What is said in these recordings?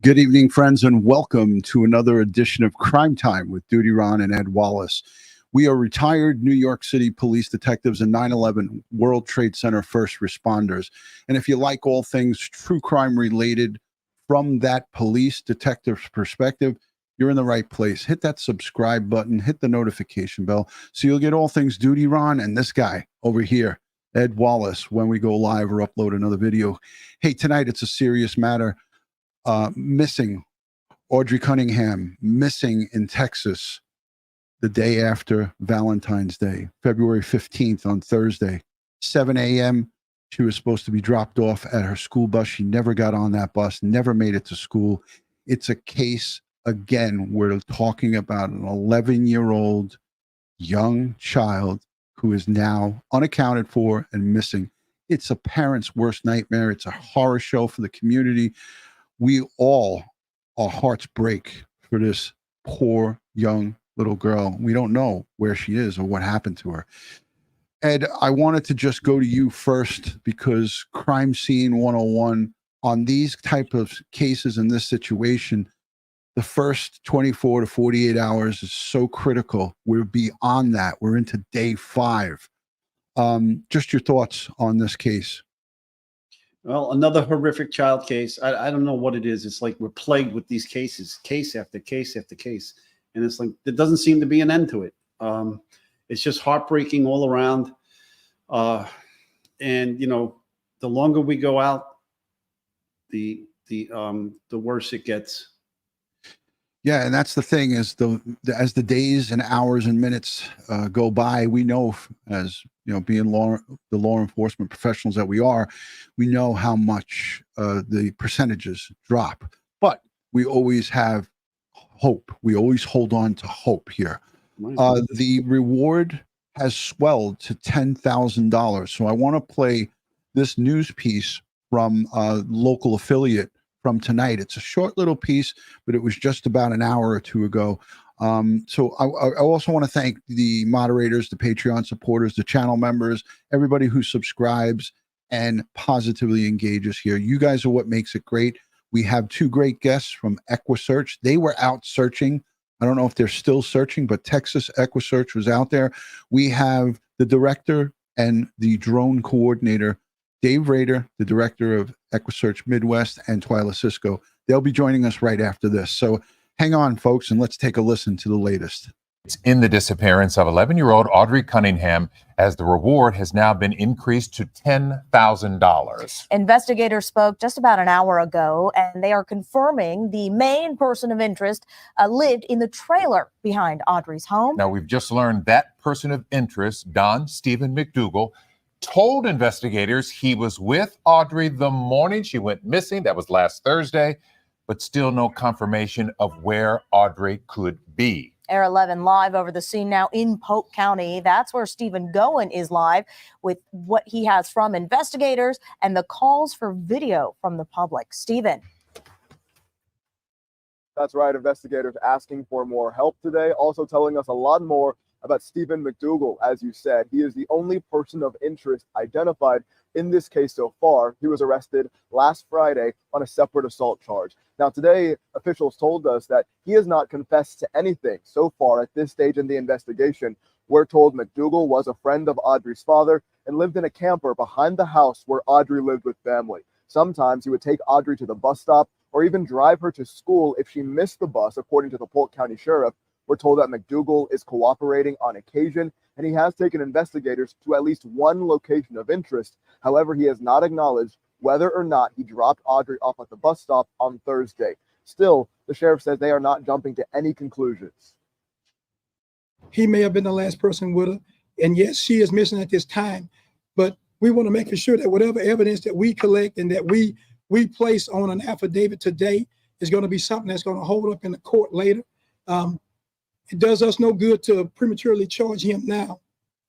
Good evening, friends, and welcome to another edition of Crime Time with DutyRon and Ed Wallace. We are retired New York City police detectives and 9/11 World Trade Center first responders. And if you like all things true crime related from that police detective's perspective, you're in the right place. Hit that subscribe button, hit the notification bell, so you'll get all things DutyRon and this guy over here, Ed Wallace, when we go live or upload another video. Hey, tonight it's a serious matter. Missing Audrii Cunningham, missing in Texas the day after Valentine's Day, February 15th on Thursday, 7 a.m. She was supposed to be dropped off at her school bus. She never got on that bus, never made it to school. It's a case, again, we're talking about an 11-year-old young child who is now unaccounted for and missing. It's a parent's worst nightmare. It's a horror show for the community. We all, our hearts break for this poor young little girl. We don't know where she is or what happened to her. Ed, I wanted to just go to you first because crime scene 101 on these type of cases in this situation, the first 24 to 48 hours is so critical. We're beyond that. We're into day 5. Just your thoughts on this case. Well, another horrific child case. I don't know what it is. It's like we're plagued with these cases, case after case after case. And it's like there doesn't seem to be an end to it. It's just heartbreaking all around. And, you know, the longer we go out, the worse it gets. Yeah, and that's the thing is as the days and hours and minutes go by, we know, as you know, being the law enforcement professionals that we are, we know how much the percentages drop. But we always have hope. We always hold on to hope here. The reward has swelled to $10,000. So I want to play this news piece from a local affiliate from tonight. It's a short little piece, but it was just about an hour or two ago. So I also want to thank the moderators, the Patreon supporters, the channel members, everybody who subscribes and positively engages here. You guys are what makes it great. We have 2 great guests from EquuSearch. They were out searching. I don't know if they're still searching, but Texas EquuSearch was out there. We have the director and the drone coordinator, Dave Rader, the director of EquuSearch Midwest, and Twyla Cisco. They'll be joining us right after this. So hang on, folks, and let's take a listen to the latest. It's in the disappearance of 11-year-old Audrii Cunningham, as the reward has now been increased to $10,000. Investigators spoke just about an hour ago, and they are confirming the main person of interest lived in the trailer behind Audrii's home. Now, we've just learned that person of interest, Don Steven McDougal, told investigators he was with Audrii the morning she went missing. That was last Thursday, but still no confirmation of where Audrii could be. Air 11 live over the scene now in Polk County. That's where Stephen Goen is live with what he has from investigators and the calls for video from the public. Stephen. That's right. Investigators asking for more help today, also telling us a lot more about Steven McDougal. As you said, he is the only person of interest identified in this case so far. He was arrested last Friday on a separate assault charge. Now, today, officials told us that he has not confessed to anything so far at this stage in the investigation. We're told McDougal was a friend of Audrii's father and lived in a camper behind the house where Audrii lived with family. Sometimes he would take Audrii to the bus stop or even drive her to school if she missed the bus, according to the Polk County Sheriff. We're told that McDougal is cooperating on occasion, and he has taken investigators to at least one location of interest. However, he has not acknowledged whether or not he dropped Audrii off at the bus stop on Thursday. Still, the sheriff says they are not jumping to any conclusions. He may have been the last person with her, and yes, she is missing at this time, but we want to make sure that whatever evidence that we collect and that we place on an affidavit today is going to be something that's going to hold up in the court later. It does us no good to prematurely charge him now,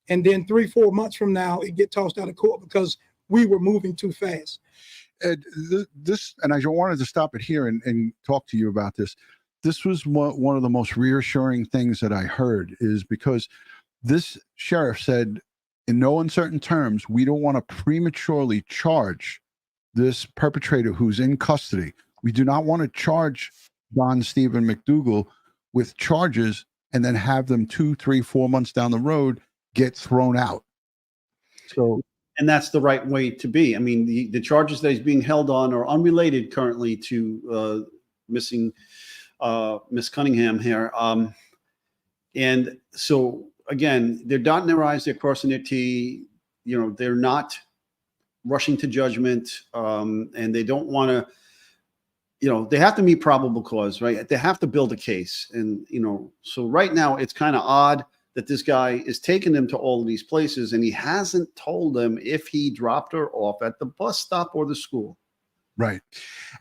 and then 3-4 months from now it get tossed out of court because we were moving too fast. Ed, this, and I wanted to stop it here and talk to you about this. This was one of the most reassuring things that I heard, is because this sheriff said, in no uncertain terms, we don't want to prematurely charge this perpetrator who's in custody. We do not want to charge Don Steven McDougal with charges and then have them 2, 3, 4 months down the road get thrown out. So, and that's the right way to be. I mean, the charges that he's being held on are unrelated currently to missing Miss Cunningham here. And so again, they're dotting their I's, they're crossing their T. You know, they're not rushing to judgment, and they don't want to. You know, they have to meet probable cause, right? They have to build a case, and you know, so right now it's kind of odd that this guy is taking them to all of these places, and he hasn't told them if he dropped her off at the bus stop or the school. right.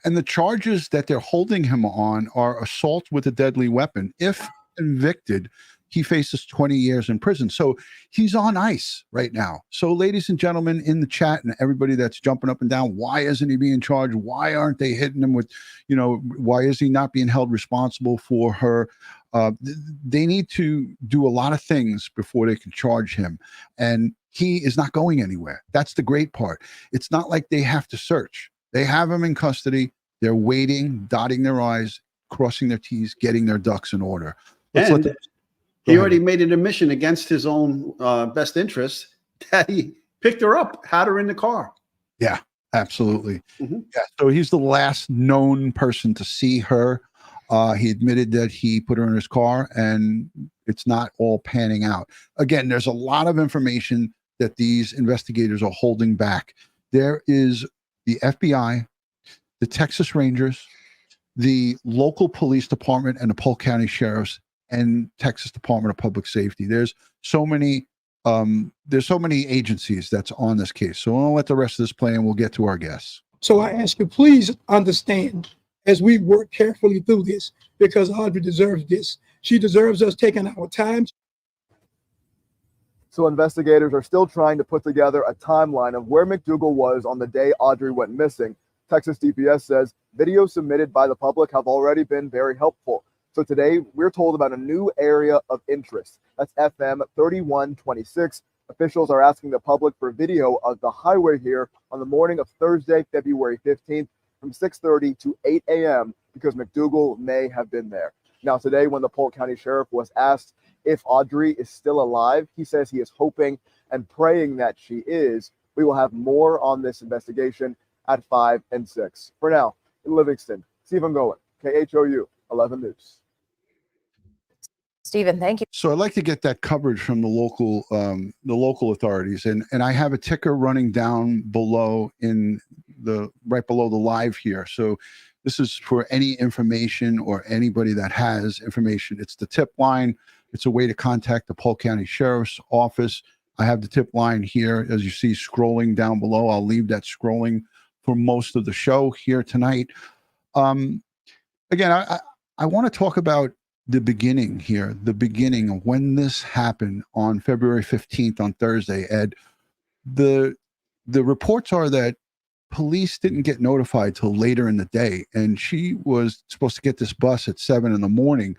And the charges that they're holding him on are assault with a deadly weapon. If convicted, he faces 20 years in prison. So he's on ice right now. So ladies and gentlemen in the chat and everybody that's jumping up and down, why isn't he being charged? Why aren't they hitting him with, you know, why is he not being held responsible for her? They need to do a lot of things before they can charge him. And he is not going anywhere. That's the great part. It's not like they have to search. They have him in custody. They're waiting, dotting their I's, crossing their T's, getting their ducks in order. And he already made an admission against his own best interest that he picked her up, had her in the car. Yeah, absolutely. Yeah, so he's the last known person to see her. He admitted that he put her in his car, and it's not all panning out. Again, there's a lot of information that these investigators are holding back. There is the FBI, the Texas Rangers, the local police department, and the Polk County Sheriff's and Texas Department of Public Safety. There's so many agencies that's on this case. So I'll let the rest of this play and we'll get to our guests. So I ask you, please understand as we work carefully through this, because Audrii deserves this. She deserves us taking our time. So investigators are still trying to put together a timeline of where McDougal was on the day Audrii went missing. Texas DPS says videos submitted by the public have already been very helpful. So today we're told about a new area of interest. That's FM 3126. Officials are asking the public for video of the highway here on the morning of Thursday, February 15th from 6:30 to 8 a.m. because McDougal may have been there. Now today, when the Polk County Sheriff was asked if Audrii is still alive, he says he is hoping and praying that she is. We will have more on this investigation at 5 and 6. For now, in Livingston, Stephen Goen, KHOU 11 News. Stephen, thank you. So I'd like to get that coverage from the local authorities, and I have a ticker running down below right below the live here. So this is for any information or anybody that has information. It's the tip line. It's a way to contact the Polk County Sheriff's Office. I have the tip line here, as you see, scrolling down below. I'll leave that scrolling for most of the show here tonight. Again, I want to talk about the beginning here, the beginning of when this happened on February 15th on Thursday, Ed. The reports are that police didn't get notified till later in the day, and she was supposed to get this bus at 7 in the morning.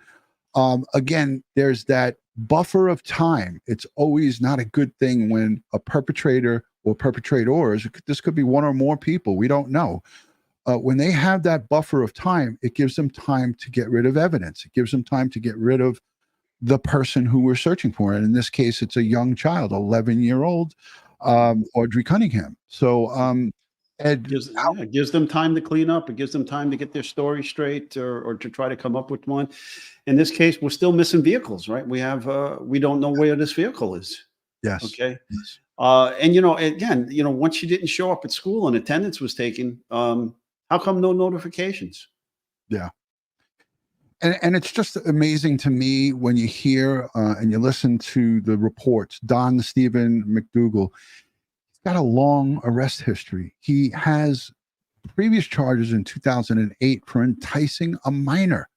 Again, there's that buffer of time. It's always not a good thing when a perpetrator or perpetrators, this could be one or more people, we don't know. When they have that buffer of time, it gives them time to get rid of evidence. It gives them time to get rid of the person who we're searching for. And in this case, it's a young child, 11-year-old Audrii Cunningham. So, Ed, it gives them time to clean up. It gives them time to get their story straight, or to try to come up with one. In this case, we're still missing vehicles, right? We have we don't know where this vehicle is. yes. Okay. Yes. And again, once she didn't show up at school and attendance was taken, how come no notifications? Yeah. And it's just amazing to me when you hear and you listen to the reports. Don Steven McDougal, he's got a long arrest history. He has previous charges in 2008 for enticing a minor.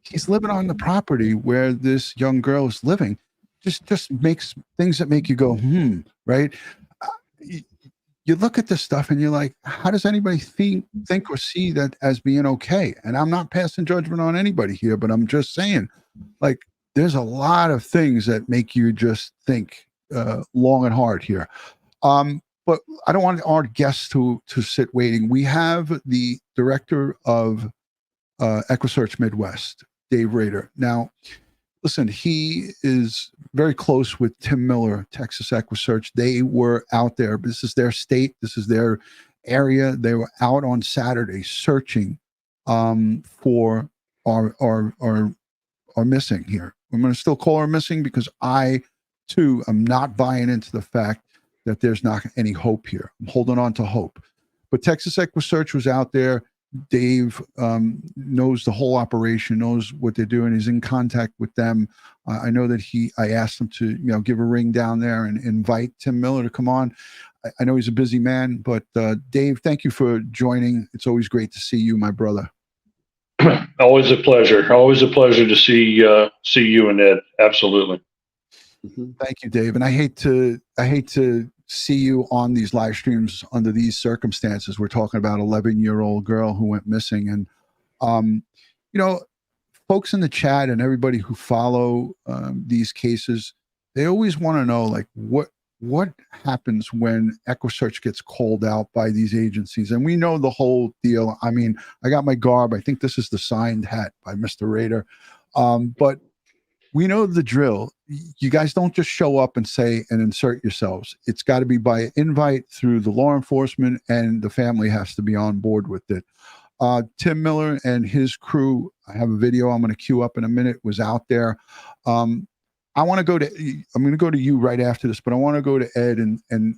He's living on the property where this young girl is living. Just makes things that make you go, right? You look at this stuff and you're like, how does anybody think or see that as being okay? And I'm not passing judgment on anybody here, but I'm just saying, like, there's a lot of things that make you just think long and hard here. but I don't want our guests to sit waiting. We have the director of EquuSearch Midwest, Dave Rader. Now, listen, he is very close with Tim Miller, Texas EquuSearch. They were out there. This is their state. This is their area. They were out on Saturday searching for our missing here. I'm going to still call her missing because I, too, am not buying into the fact that there's not any hope here. I'm holding on to hope. But Texas EquuSearch was out there. Dave knows the whole operation, knows what they're doing. He's in contact with them. I know that I asked him to, give a ring down there and invite Tim Miller to come on. I know he's a busy man, but Dave, thank you for joining. It's always great to see you, my brother. Always a pleasure. Always a pleasure to see you and Ed. Absolutely. Thank you, Dave. And I hate to see you on these live streams under these circumstances. We're talking about 11-year-old girl who went missing. And, folks in the chat and everybody who follow these cases, they always want to know, like, what happens when EquuSearch gets called out by these agencies? And we know the whole deal. I mean, I got my garb. I think this is the signed hat by Mr. Rader. But we know the drill. You guys don't just show up and say and insert yourselves. It's got to be by invite through the law enforcement, and the family has to be on board with it. Tim Miller and his crew, I have a video I'm going to queue up in a minute, was out there. I'm going to go to you right after this, but I want to go to Ed. And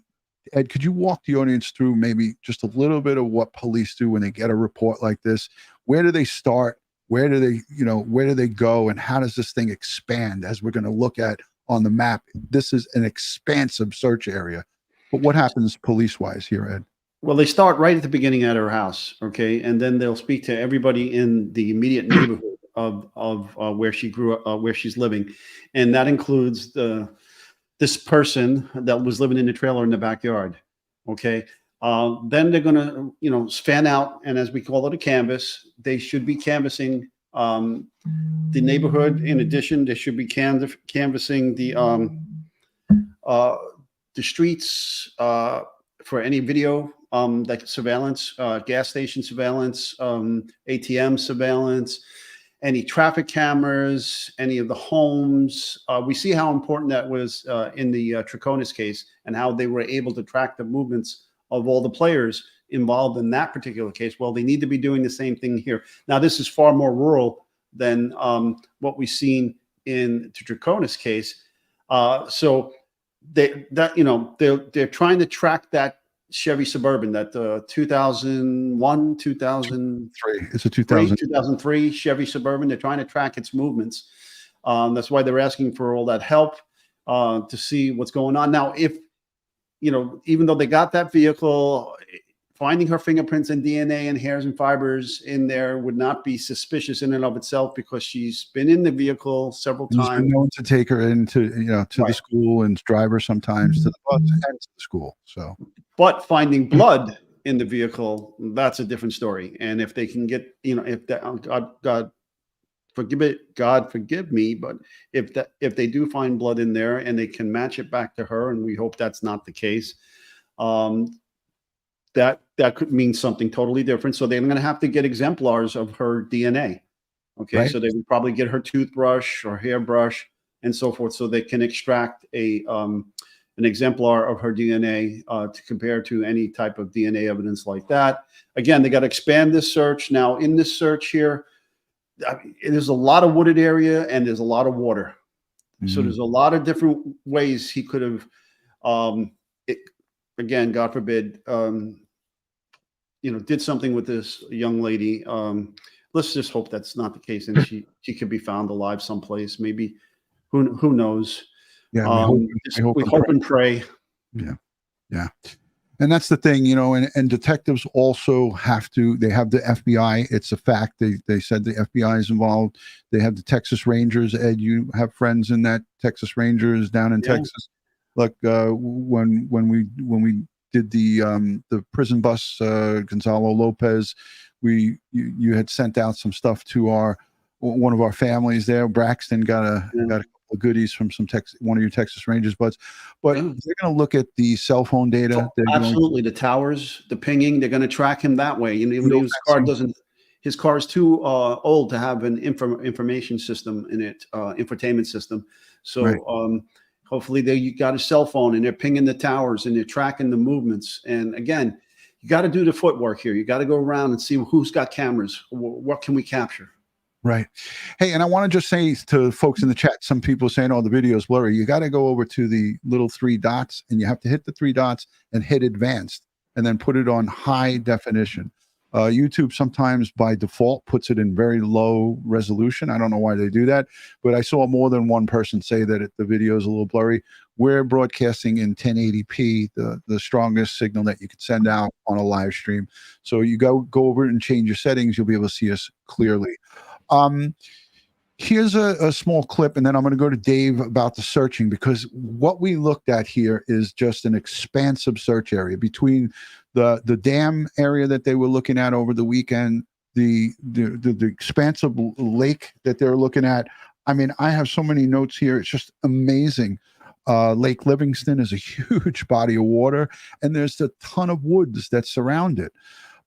Ed, could you walk the audience through maybe just a little bit of what police do when they get a report like this? Where do they start? Where do they go, and how does this thing expand, as we're going to look at on the map? This is an expansive search area, but what happens police-wise here, Ed? Well, they start right at the beginning at her house, okay, and then they'll speak to everybody in the immediate neighborhood of where she grew up, where she's living, and that includes this person that was living in the trailer in the backyard, okay. Then they're going to, fan out, and as we call it, a canvas. They should be canvassing the neighborhood. In addition, they should be canvassing the streets for any video, like surveillance, gas station surveillance, ATM surveillance, any traffic cameras, any of the homes. We see how important that was in the Troconis case, and how they were able to track the movements of all the players involved in that particular case. Well, they need to be doing the same thing here. Now, this is far more rural than what we've seen in the Troconis case. So they're trying to track that Chevy Suburban, that 2001, 2003. It's a 2003 Chevy Suburban. They're trying to track its movements. That's why they're asking for all that help to see what's going on. Now, if even though they got that vehicle, finding her fingerprints and DNA and hairs and fibers in there would not be suspicious in and of itself, because she's been in the vehicle several times. Been known to take her into, to the school and drive her sometimes to the bus and to the school. So, but finding blood in the vehicle, that's a different story. And if they can get, if that, God forgive me, but if they do find blood in there and they can match it back to her, and we hope that's not the case, that could mean something totally different. So they're going to have to get exemplars of her DNA. Okay, right. So they would probably get her toothbrush or hairbrush and so forth, so they can extract an exemplar of her DNA to compare to any type of DNA evidence like that. Again, they got to expand this search. Now, in this search here, there's a lot of wooded area and there's a lot of water. Mm-hmm. So there's a lot of different ways he could have, again, God forbid, did something with this young lady. Let's just hope that's not the case, and she could be found alive someplace. Maybe, who knows? Yeah, we hope and pray. Yeah. And that's the thing, and detectives also they have the FBI. It's a fact. They said the FBI is involved. They have the Texas Rangers. Ed, you have friends in that Texas Rangers down in Texas. Look, when we did the prison bus, Gonzalo Lopez, you had sent out some stuff to one of our families there. Braxton got a couple of goodies from one of your Texas Rangers buds. But Yeah. they're going to look at the cell phone data. They're going Absolutely, the towers, the pinging, they're going to track him that way. You know, Geo his car fencing. doesn't. His car is too old to have an information system in it, infotainment system. So Right. hopefully they got a cell phone and they're pinging the towers and they're tracking the movements. And again, you got to do the footwork here. You got to go around and see who's got cameras. What can we capture? Right. Hey, and I want to just say to folks in the chat, some people saying, oh, the video is blurry. You got to go over to the little 3 dots and you have to hit the 3 dots and hit advanced and then put it on high definition. YouTube sometimes by default puts it in very low resolution. I don't know why they do that, but I saw more than one person say that the video is a little blurry. We're broadcasting in 1080p, the strongest signal that you could send out on a live stream. So you go over it and change your settings. You'll be able to see us clearly. Here's a small clip, and then I'm going to go to Dave about the searching, because what we looked at here is just an expansive search area between the dam area that they were looking at over the weekend, the expansive lake that they're looking at. I mean, I have so many notes here. It's just amazing. Lake Livingston is a huge body of water, and there's a ton of woods that surround it.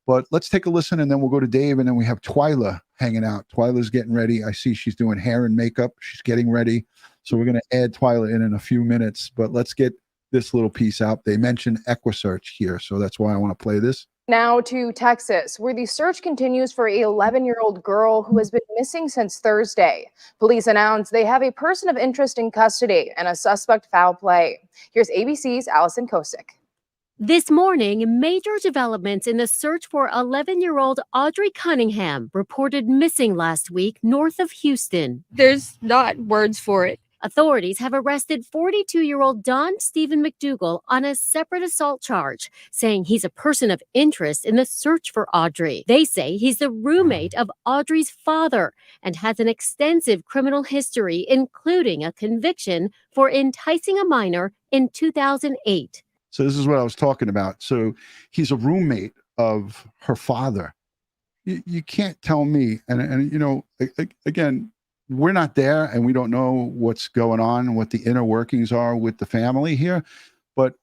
But let's take a listen, and then we'll go to Dave, and then we have Twyla hanging out. Twyla's getting ready. I see she's doing hair and makeup. She's getting ready. So we're going to add Twyla in a few minutes, but let's get this little piece out. They mentioned EquuSearch here, so that's why I want to play this. Now to Texas, where the search continues for an 11-year-old girl who has been missing since Thursday. Police announced they have a person of interest in custody and a suspect foul play. Here's ABC's Allison Kosick. This morning, major developments in the search for 11-year-old Audrii Cunningham, reported missing last week north of Houston. There's not words for it. Authorities have arrested 42-year-old Don Steven McDougal on a separate assault charge, saying he's a person of interest in the search for Audrii. They say he's the roommate of Audrii's father and has an extensive criminal history, including a conviction for enticing a minor in 2008. So this is what I was talking about. So he's a roommate of her father. You can't tell me, and you know, again, we're not there and we don't know what's going on, what the inner workings are with the family here. But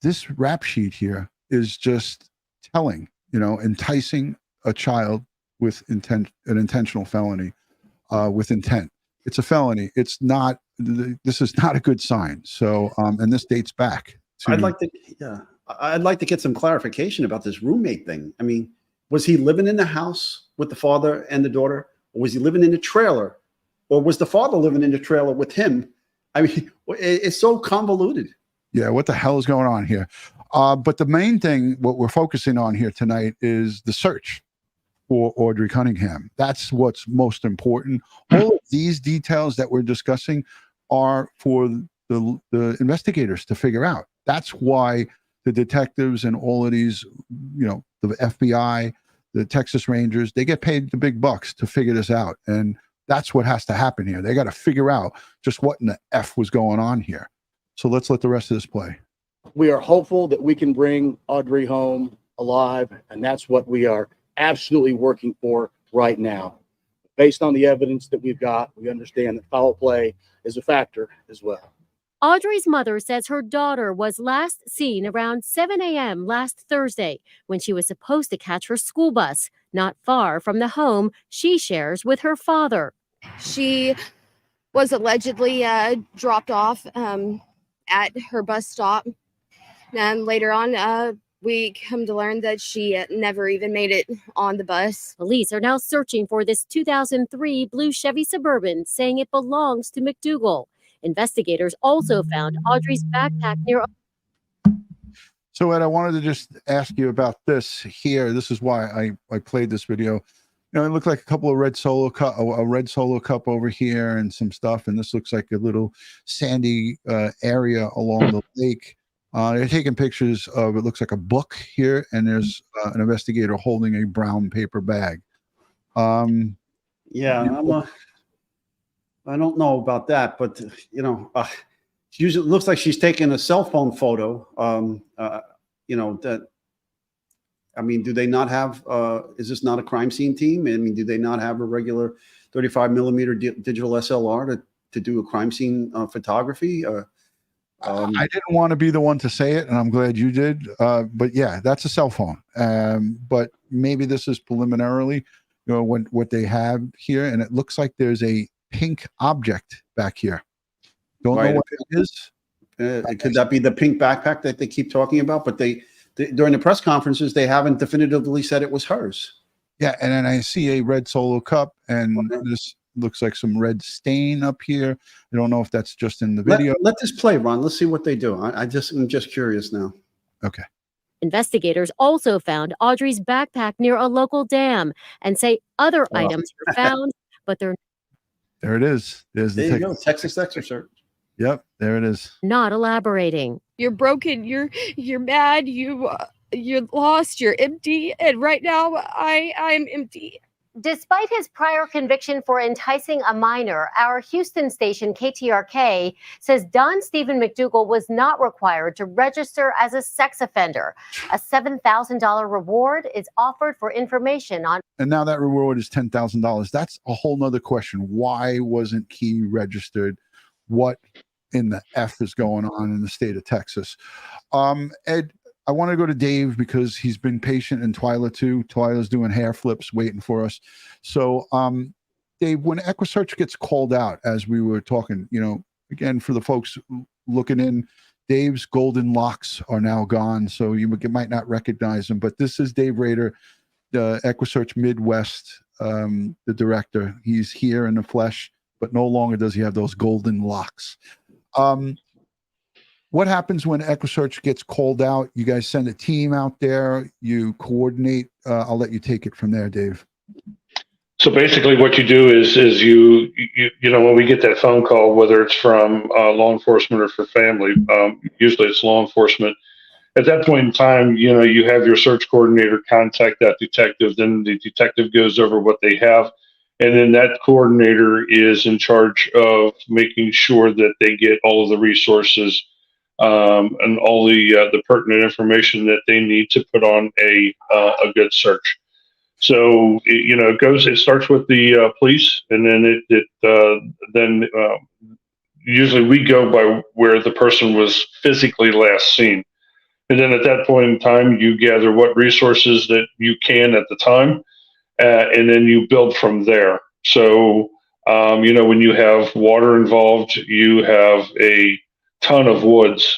this rap sheet here is just telling, you know, enticing a child with intent, an intentional felony, with intent. It's a felony. It's not, this is not a good sign. So, and this dates back to. I'd like to get some clarification about this roommate thing. I mean, was he living in the house with the father and the daughter, or was he living in the trailer? Or was the father living in the trailer with him? I mean, it's so convoluted. Yeah, what the hell is going on here? But the main thing, what we're focusing on here tonight, is the search for Audrii Cunningham. That's what's most important. All of these details that we're discussing are for the investigators to figure out. That's why the detectives and all of these, you know, the FBI, the Texas Rangers, they get paid the big bucks to figure this out. And that's what has to happen here. They got to figure out just what in the F was going on here. So let's let the rest of this play. We are hopeful that we can bring Audrii home alive, and that's what we are absolutely working for right now. Based on the evidence that we've got, we understand that foul play is a factor as well. Audrii's mother says her daughter was last seen around 7 a.m. last Thursday when she was supposed to catch her school bus, not far from the home she shares with her father. She was allegedly dropped off at her bus stop. And later on, we come to learn that she never even made it on the bus. Police are now searching for this 2003 blue Chevy Suburban, saying it belongs to McDougal. Investigators also found Audrii's backpack near. So Ed, I wanted to just ask you about this here. This is why I played this video. You know, it looked like a couple of red Solo cup, a red Solo cup over here and some stuff. And this looks like a little sandy area along the lake. They're taking pictures of, it looks like a book here. And there's an investigator holding a brown paper bag. Yeah, I don't know about that, but you know, usually it looks like she's taking a cell phone photo. You know, that, I mean, do they not have, is this not a crime scene team? I mean, do they not have a regular 35 millimeter digital SLR to do a crime scene photography. I didn't want to be the one to say it, and I'm glad you did. But yeah, that's a cell phone. But maybe this is preliminarily, what they have here, and it looks like there's a pink object back here. Don't know what it is. Could that be the pink backpack that they keep talking about? But they during the press conferences, they haven't definitively said it was hers. Yeah, and then I see a red Solo cup, and this looks like some red stain up here. I don't know if that's just in the video. Let this play, Ron. Let's see what they do. I'm just curious now. Okay. Investigators also found Audrii's backpack near a local dam and say other items were found, but they're there it is. There's there you go. Texas excerpt. Yep, there it is. not elaborating. You're broken. You're mad. You're lost. You're empty. And right now, I'm empty. Despite his prior conviction for enticing a minor, our Houston station KTRK says Don Steven McDougal was not required to register as a sex offender. A $7,000 reward is offered for information on. And now that reward is $10,000. That's a whole nother question. Why wasn't he registered? What in the F is going on in the state of Texas? Ed, I want to go to Dave because he's been patient, and Twyla too. Twyla's doing hair flips waiting for us. So, Dave, when EquuSearch gets called out, as we were talking, again, for the folks looking in, Dave's golden locks are now gone, so you might not recognize him. But this is Dave Rader, the EquuSearch Midwest, the director. He's here in the flesh, but no longer does he have those golden locks. What happens when EquuSearch gets called out? You guys send a team out there, you coordinate. I'll let you take it from there, Dave. So basically what you do is you when we get that phone call, whether it's from law enforcement or for family, usually it's law enforcement. At that point in time, you have your search coordinator contact that detective, then the detective goes over what they have. And then that coordinator is in charge of making sure that they get all of the resources and all the pertinent information that they need to put on a good search. So it starts with the police, and then then usually we go by where the person was physically last seen, and then at that point in time you gather what resources that you can at the time, and then you build from there. So when you have water involved, you have a ton of woods,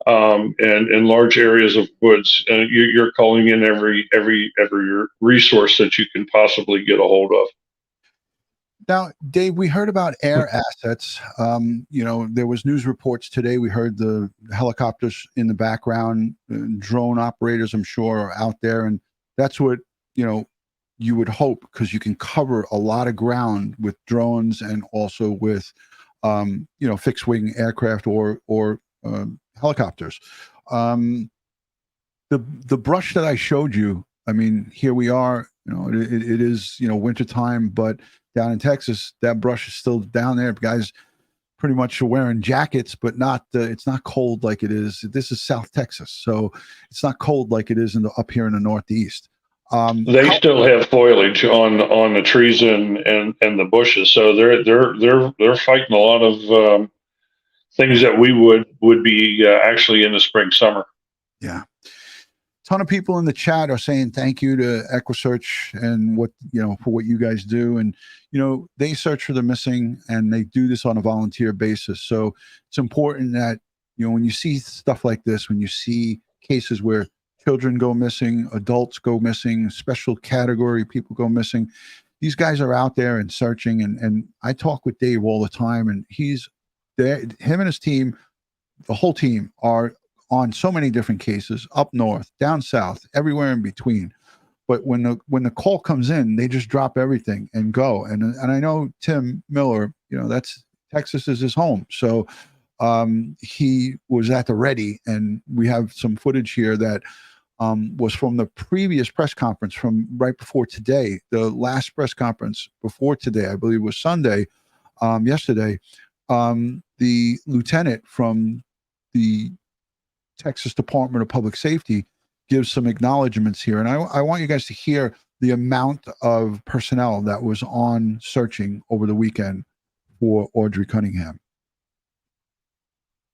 and large areas of woods. You're calling in every resource that you can possibly get a hold of. Now, Dave, we heard about air assets. There was news reports today. We heard the helicopters in the background, drone operators, I'm sure, are out there, and that's what you would hope, because you can cover a lot of ground with drones and also with fixed wing aircraft or helicopters. The brush that I showed you, I mean, here we are, it is wintertime, but down in Texas, that brush is still down there. Guys pretty much are wearing jackets, but not it's not cold like it is. This is South Texas, so it's not cold like it is up here in the Northeast. They still have foliage on the trees and the bushes, so they're fighting a lot of things that we would be actually in the spring, summer. Yeah, ton of people in the chat are saying thank you to EquuSearch and for what you guys do, and they search for the missing, and they do this on a volunteer basis. So it's important that when you see stuff like this, when you see cases where children go missing, adults go missing, special category people go missing, these guys are out there and searching. And I talk with Dave all the time, and he's there. Him and his team, the whole team, are on so many different cases, up north, down south, everywhere in between. But when the call comes in, they just drop everything and go. And I know Tim Miller, that's Texas is his home. So he was at the ready, and we have some footage here that was from the previous press conference from right before today. The last press conference before today, I believe, was Sunday, yesterday. The lieutenant from the Texas Department of Public Safety gives some acknowledgments here. And I want you guys to hear the amount of personnel that was on searching over the weekend for Audrii Cunningham?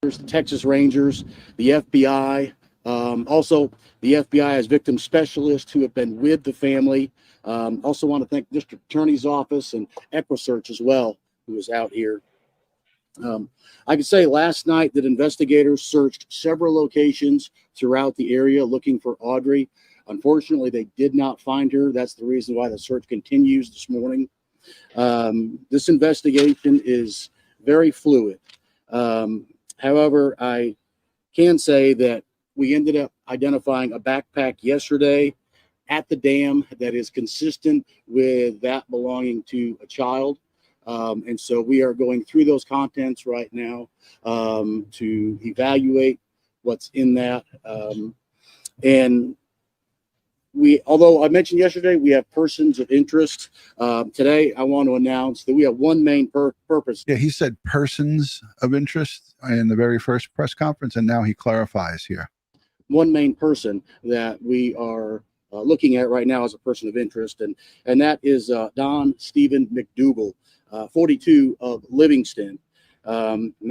The Texas Rangers, the FBI, also the FBI has victim specialists who have been with the family. Also want to thank District Attorney's Office and EquuSearch as well, who is out here. I can say last night that investigators searched several locations throughout the area looking for Audrii. Unfortunately, they did not find her. That's the reason why the search continues this morning. This investigation is very fluid. However, I can say that we ended up identifying a backpack yesterday at the dam that is consistent with that belonging to a child. And so we are going through those contents right now to evaluate what's in that. And although I mentioned yesterday, we have persons of interest. Today, I want to announce that we have one main purpose. Yeah, he said persons of interest in the very first press conference, and now he clarifies here. One main person that we are looking at right now as a person of interest, and that is Don Steven McDougal, 42 of Livingston.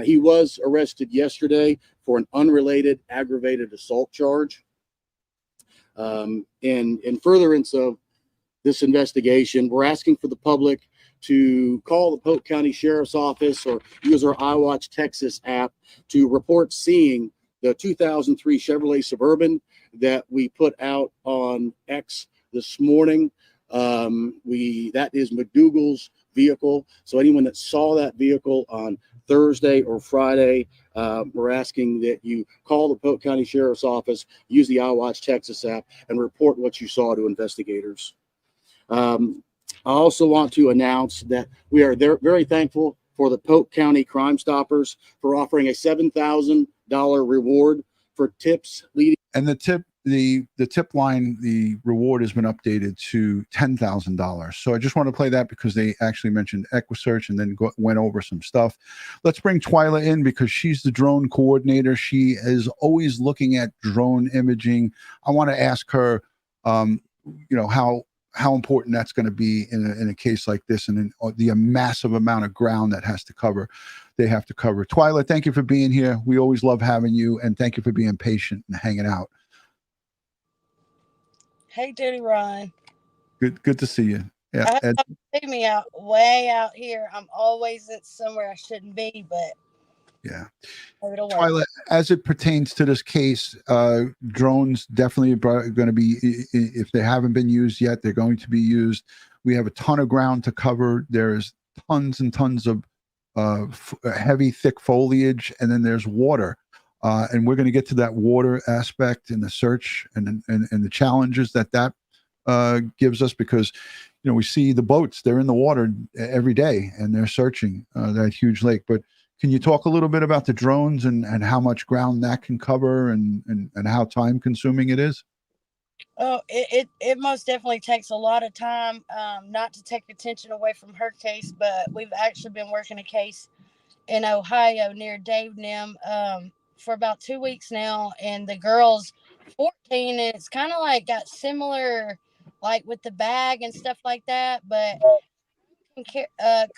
He was arrested yesterday for an unrelated aggravated assault charge. In furtherance of this investigation, we're asking for the public to call the Polk County Sheriff's Office or use our iWatch Texas app to report seeing the 2003 Chevrolet Suburban that we put out on X this morning. That is McDougal's vehicle. So anyone that saw that vehicle on Thursday or Friday, we're asking that you call the Polk County Sheriff's Office, use the iWatch Texas app, and report what you saw to investigators. I also want to announce that we are very thankful for the Polk County Crime Stoppers for offering a $7,000 reward for tips leading. And the tip line, the reward has been updated to $10,000. So I just want to play that because they actually mentioned EquuSearch and then went over some stuff. Let's bring Twyla in because she's the drone coordinator. She is always looking at drone imaging. I want to ask her, how important that's going to be in a case like this, and in the massive amount of ground that they have to cover. Twyla, thank you for being here. We always love having you, and thank you for being patient and hanging out. Hey, DutyRon. Good to see you. Yeah, I see me way out here. I'm always at somewhere I shouldn't be, but yeah. Twyla, as it pertains to this case, drones definitely are going to be, if they haven't been used yet, they're going to be used. We have a ton of ground to cover. There's tons and tons of heavy, thick foliage, and then there's water. And we're going to get to that water aspect in the search and the challenges that gives us, because we see the boats, they're in the water every day and they're searching that huge lake. But can you talk a little bit about the drones and how much ground that can cover and how time consuming it is? Oh, it most definitely takes a lot of time, not to take attention away from her case, but we've actually been working a case in Ohio near Dave Nim for about 2 weeks now, and the girl's 14, and it's kind of like got similar, like with the bag and stuff like that, but can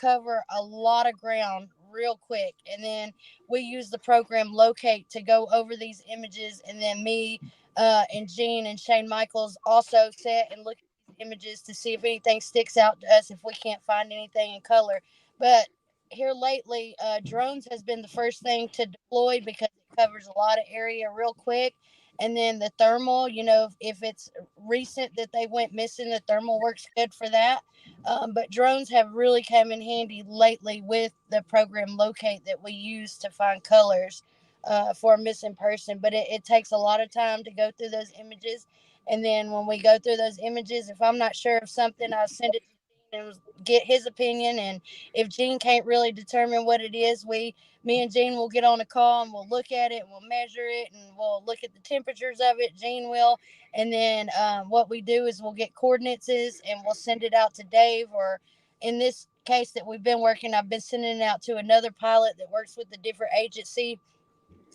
cover a lot of ground real quick. And then we use the program Locate to go over these images, and then me and Gene and Shane Michaels also sit and look at these images to see if anything sticks out to us if we can't find anything in color. But here lately, drones has been the first thing to deploy because it covers a lot of area real quick. And then the thermal, if it's recent that they went missing, the thermal works good for that. But drones have really come in handy lately with the program Locate that we use to find colors for a missing person. But it takes a lot of time to go through those images. And then when we go through those images, if I'm not sure of something, I'll send it to Gene and get his opinion. And if Gene can't really determine what it is, me and Gene will get on a call and we'll look at it and we'll measure it and we'll look at the temperatures of it. Gene will. And then what we do is we'll get coordinates and we'll send it out to Dave, or in this case that we've been working, I've been sending it out to another pilot that works with a different agency,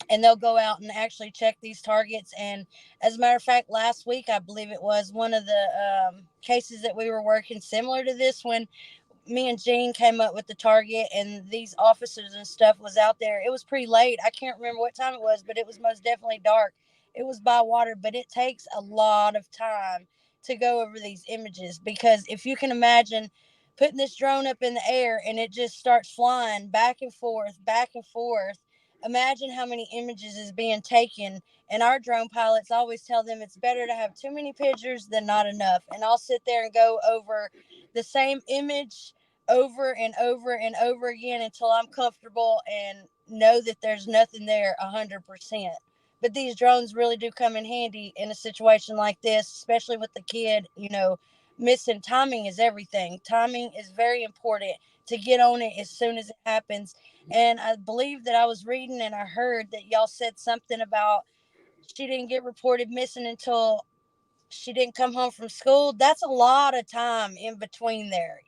and they'll go out and actually check these targets. And as a matter of fact, last week, I believe it was one of the cases that we were working similar to this one, me and Jean came up with the target, and these officers and stuff was out there. It was pretty late. I can't remember what time it was, but it was most definitely dark. It was by water, but it takes a lot of time to go over these images, because if you can imagine putting this drone up in the air and it just starts flying back and forth, imagine how many images is being taken. And our drone pilots always tell them it's better to have too many pictures than not enough. And I'll sit there and go over the same image over and over and over again until I'm comfortable and know that there's nothing there 100%. But these drones really do come in handy in a situation like this, especially with the kid, missing. Timing is everything. Timing is very important to get on it as soon as it happens. And I believe that I was reading and I heard that y'all said something about she didn't get reported missing until she didn't come home from school. That's a lot of time in between there.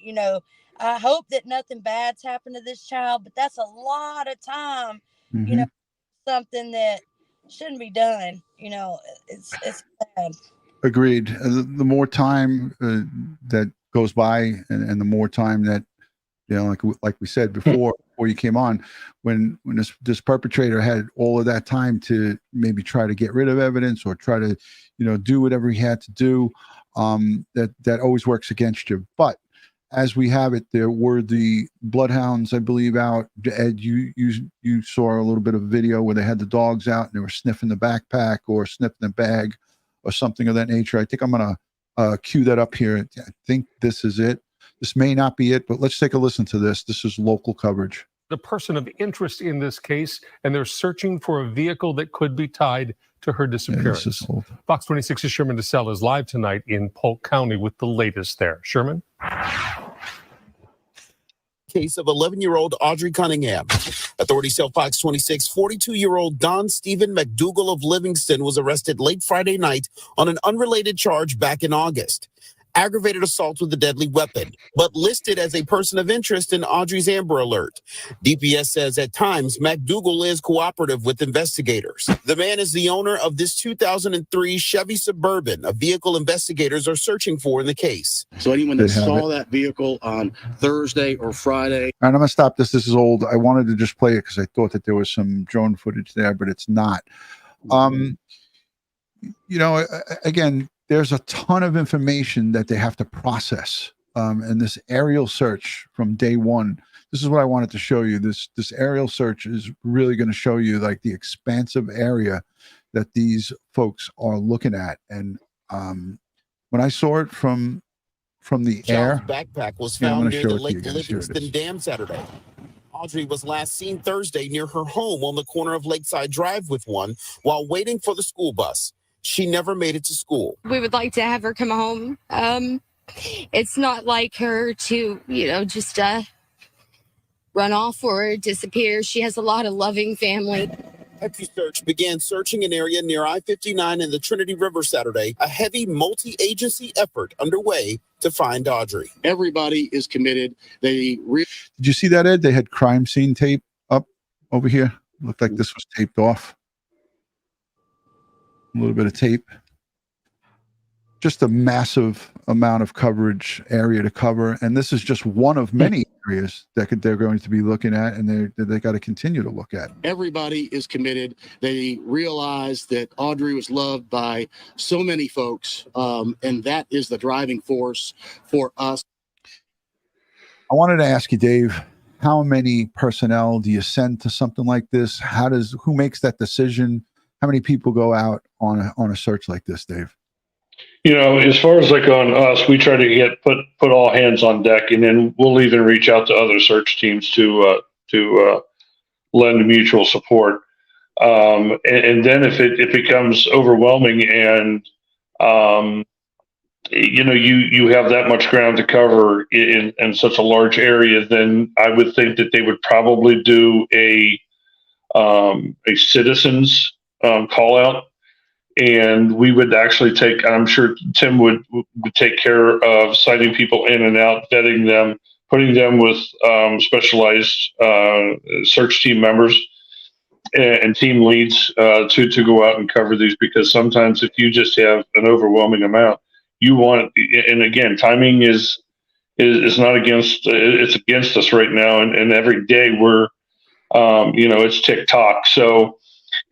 I hope that nothing bad's happened to this child, but that's a lot of time, something that shouldn't be done. It's bad. Agreed. The more time that goes by, and the more time that, like we said before you came on, when this perpetrator had all of that time to maybe try to get rid of evidence or try to, do whatever he had to do, that always works against you. But as we have it, there were the bloodhounds, I believe, out. Ed, you saw a little bit of video where they had the dogs out and they were sniffing the backpack or sniffing the bag or something of that nature. I think I'm going to cue that up here. I think this is it. This may not be it, but let's take a listen to this. This is local coverage. The person of interest in this case, and they're searching for a vehicle that could be tied to her disappearance. Fox 26's Sherman DeSell is live tonight in Polk County with the latest there. Sherman? Case of 11-year-old Audrii Cunningham. Authorities tell Fox 26 42-year-old Don Steven McDougal of Livingston was arrested late Friday night on an unrelated charge back in August. Aggravated assault with a deadly weapon, but listed as a person of interest in Audrii's Amber Alert. DPS says at times McDougal is cooperative with investigators. The man is the owner of this 2003 Chevy Suburban, a vehicle investigators are searching for in the case. So anyone that saw that vehicle on Thursday or Friday. All right, I'm going to stop this. This is old. I wanted to just play it because I thought that there was some drone footage there, but it's not. Again, there's a ton of information that they have to process. And this aerial search from day one, this is what I wanted to show you. This aerial search is really going to show you like the expansive area that these folks are looking at. And when I saw it from the air, backpack was found near the Lake Livingston Dam Saturday. Audrii was last seen Thursday near her home on the corner of Lakeside Drive with one while waiting for the school bus. She never made it to school. We would like to have her come home. It's not like her to, just run off or disappear. She has a lot of loving family. EquuSearch began searching an area near I-59 and the Trinity River Saturday, a heavy multi-agency effort underway to find Audrii. Everybody is committed. Did you see that, Ed? They had crime scene tape up over here. Looked like this was taped off. A little bit of tape. Just a massive amount of coverage area to cover, and this is just one of many areas that they're going to be looking at, and they got to continue to look at. Everybody is committed. They realize that Audrii was loved by so many folks, and that is the driving force for us. I wanted to ask you, Dave, how many personnel do you send to something like this? Who makes that decision? How many people go out on a search like this, Dave? As far as like on us, we try to put all hands on deck, and then we'll even reach out to other search teams to lend mutual support. And then if it becomes overwhelming and you have that much ground to cover in such a large area, then I would think that they would probably do a citizens call out, and we would actually I'm sure Tim would take care of citing people in and out, vetting them, putting them with specialized search team members and team leads to go out and cover these, because sometimes if you just have an overwhelming amount, you want, and again, timing is is not against. It's against us right now, and every day we're, it's TikTok. So,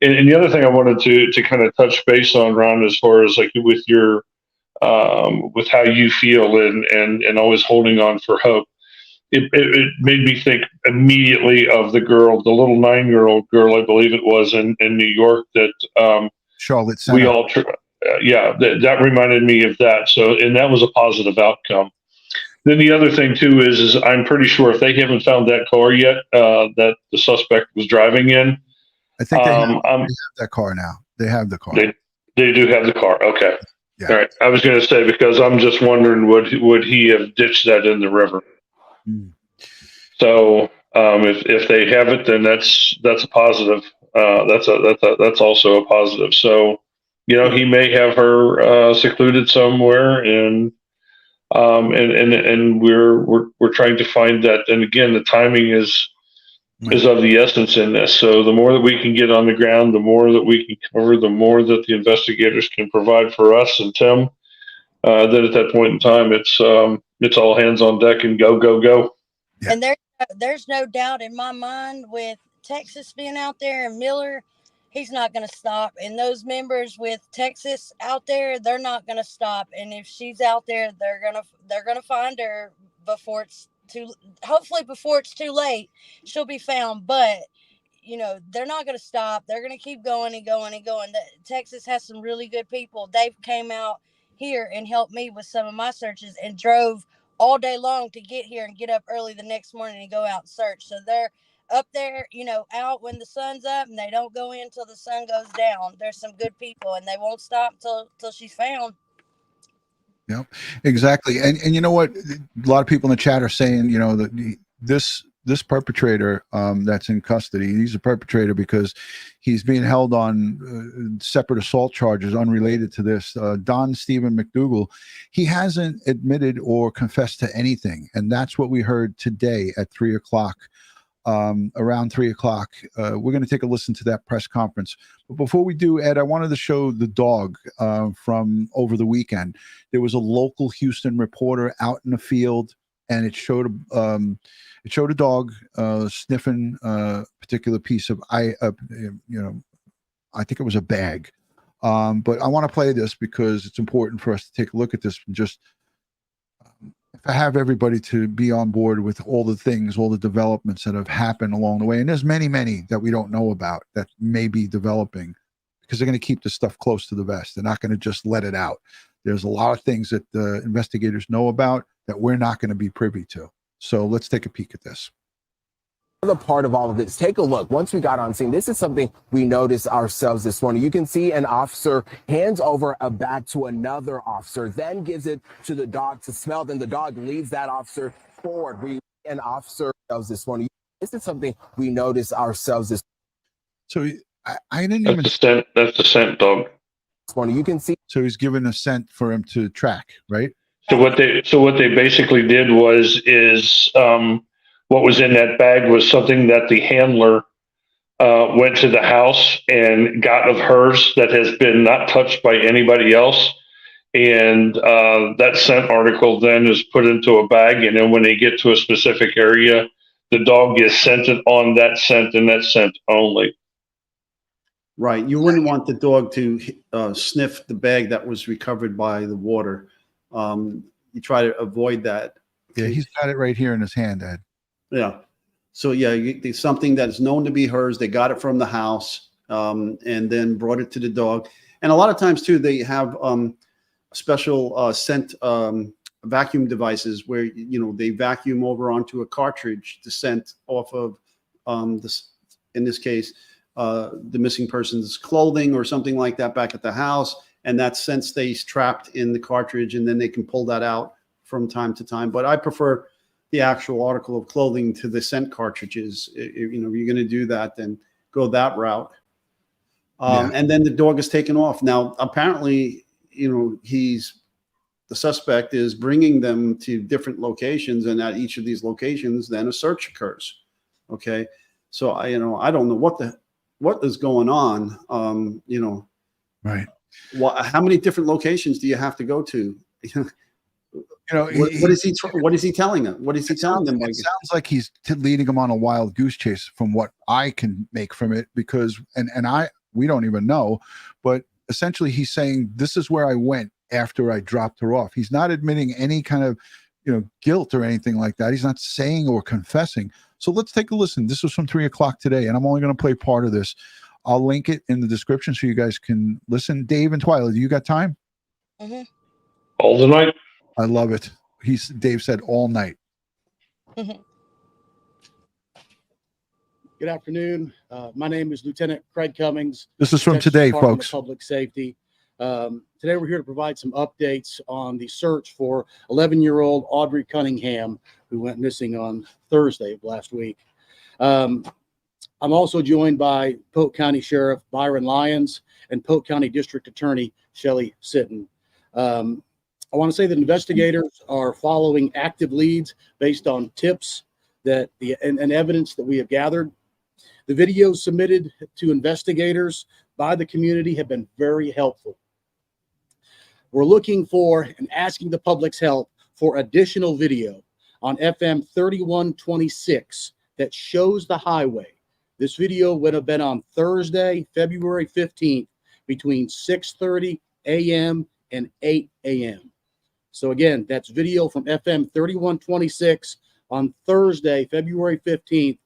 and the other thing I wanted to kind of touch base on, Ron, as far as like with your with how you feel and always holding on for hope. It made me think immediately of the little 9-year-old girl, I believe it was in New York that Charlotte Center. we all, that reminded me of that. So, and that was a positive outcome. Then the other thing too is I'm pretty sure if they haven't found that car yet that the suspect was driving in, I think they have that car now. They have the car. They do have the car. Okay. Yeah. All right. I was going to say, because I'm just wondering, would he have ditched that in the river? So if they have it, then that's a positive. That's also a positive. So, he may have her secluded somewhere, and we're trying to find that. And again, the timing is of the essence in this. So the more that we can get on the ground, the more that we can cover, the more that the investigators can provide for us and Tim. Then at that point in time, it's all hands on deck and go, go, go. Yeah. And there's no doubt in my mind with Texas being out there and Miller, he's not going to stop. And those members with Texas out there, they're not going to stop. And if she's out there, they're gonna find her before it's before it's too late. She'll be found. But they're not going to stop. They're going to keep going and going and going. Texas has some really good people. Dave came out here and helped me with some of my searches and drove all day long to get here and get up early the next morning and go out and search. So they're up there, out when the sun's up, and they don't go in till the sun goes down. There's some good people, and they won't stop till she's found. Yep, exactly. And you know what? A lot of people in the chat are saying, that this perpetrator that's in custody, he's a perpetrator because he's being held on separate assault charges unrelated to this. Don Steven McDougal, he hasn't admitted or confessed to anything. And that's what we heard today at 3 o'clock. Around 3 o'clock. We're going to take a listen to that press conference. But before we do, Ed, I wanted to show the dog from over the weekend. There was a local Houston reporter out in the field, and it showed a dog sniffing a particular piece of I think it was a bag. But I want to play this because it's important for us to take a look at this and just have everybody to be on board with all the things, all the developments that have happened along the way. And there's many, many that we don't know about that may be developing, because they're going to keep this stuff close to the vest. They're not going to just let it out. There's a lot of things that the investigators know about that we're not going to be privy to. So let's take a peek at this. Another part of all of this, take a look. Once we got on scene, this is something we noticed ourselves this morning. You can see an officer hands over a bag to another officer, then gives it to the dog to smell. Then the dog leads that officer forward. An officer this morning. This is something we noticed ourselves this. So I didn't even. That's the scent dog. This morning, you can see. So he's given a scent for him to track, right? So what they basically did is what was in that bag was something that the handler went to the house and got of hers that has been not touched by anybody else. And that scent article then is put into a bag. And then when they get to a specific area, the dog is scented on that scent and that scent only. Right. You wouldn't want the dog to sniff the bag that was recovered by the water. You try to avoid that. Yeah, he's got it right here in his hand, Ed. Yeah. So yeah, something that is known to be hers. They got it from the house and then brought it to the dog. And a lot of times too, they have special scent vacuum devices where they vacuum over onto a cartridge the scent off of this. In this case, the missing person's clothing or something like that back at the house, and that scent stays trapped in the cartridge, and then they can pull that out from time to time. But I prefer the actual article of clothing to the scent cartridges. If you're going to do that, then go that route. And then the dog is taken off. Now, apparently, the suspect is bringing them to different locations, and at each of these locations, then a search occurs. Okay, so I don't know what is going on. Right. How many different locations do you have to go to? You know, What is he? What is he telling them? What is he telling them? It sounds like he's leading them on a wild goose chase, from what I can make from it, because we don't even know, but essentially he's saying this is where I went after I dropped her off. He's not admitting any kind of guilt or anything like that. He's not saying or confessing. So let's take a listen. This was from 3 o'clock today, and I'm only going to play part of this. I'll link it in the description so you guys can listen. Dave and Twyla, do you got time? Mm-hmm. All the night. I love it. Dave said all night. Mm-hmm. Good afternoon. My name is Lieutenant Craig Cummings. This is from Texas today, Department folks. of Public Safety. Today we're here to provide some updates on the search for 11-year-old Audrii Cunningham, who went missing on Thursday of last week. I'm also joined by Polk County Sheriff Byron Lyons and Polk County District Attorney Shelley Sitton. I want to say that investigators are following active leads based on tips and evidence that we have gathered. The videos submitted to investigators by the community have been very helpful. We're looking for and asking the public's help for additional video on FM 3126 that shows the highway. This video would have been on Thursday, February 15th, between 6:30 a.m. and 8 a.m. So again, that's video from FM 3126 on Thursday, February 15th,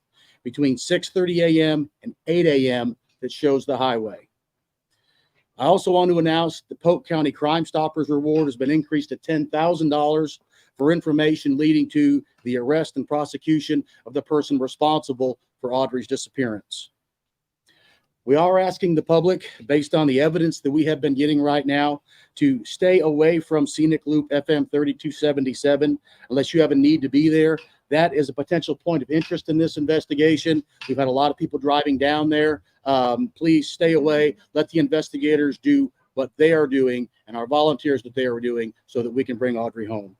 between 6:30 a.m. and 8 a.m. that shows the highway. I also want to announce the Polk County Crime Stoppers reward has been increased to $10,000 for information leading to the arrest and prosecution of the person responsible for Audrii's disappearance. We are asking the public, based on the evidence that we have been getting right now, to stay away from Scenic Loop FM 3277 unless you have a need to be there. That is a potential point of interest in this investigation. We've had a lot of people driving down there. Please stay away. Let the investigators do what they are doing and our volunteers that they are doing so that we can bring Audrii home.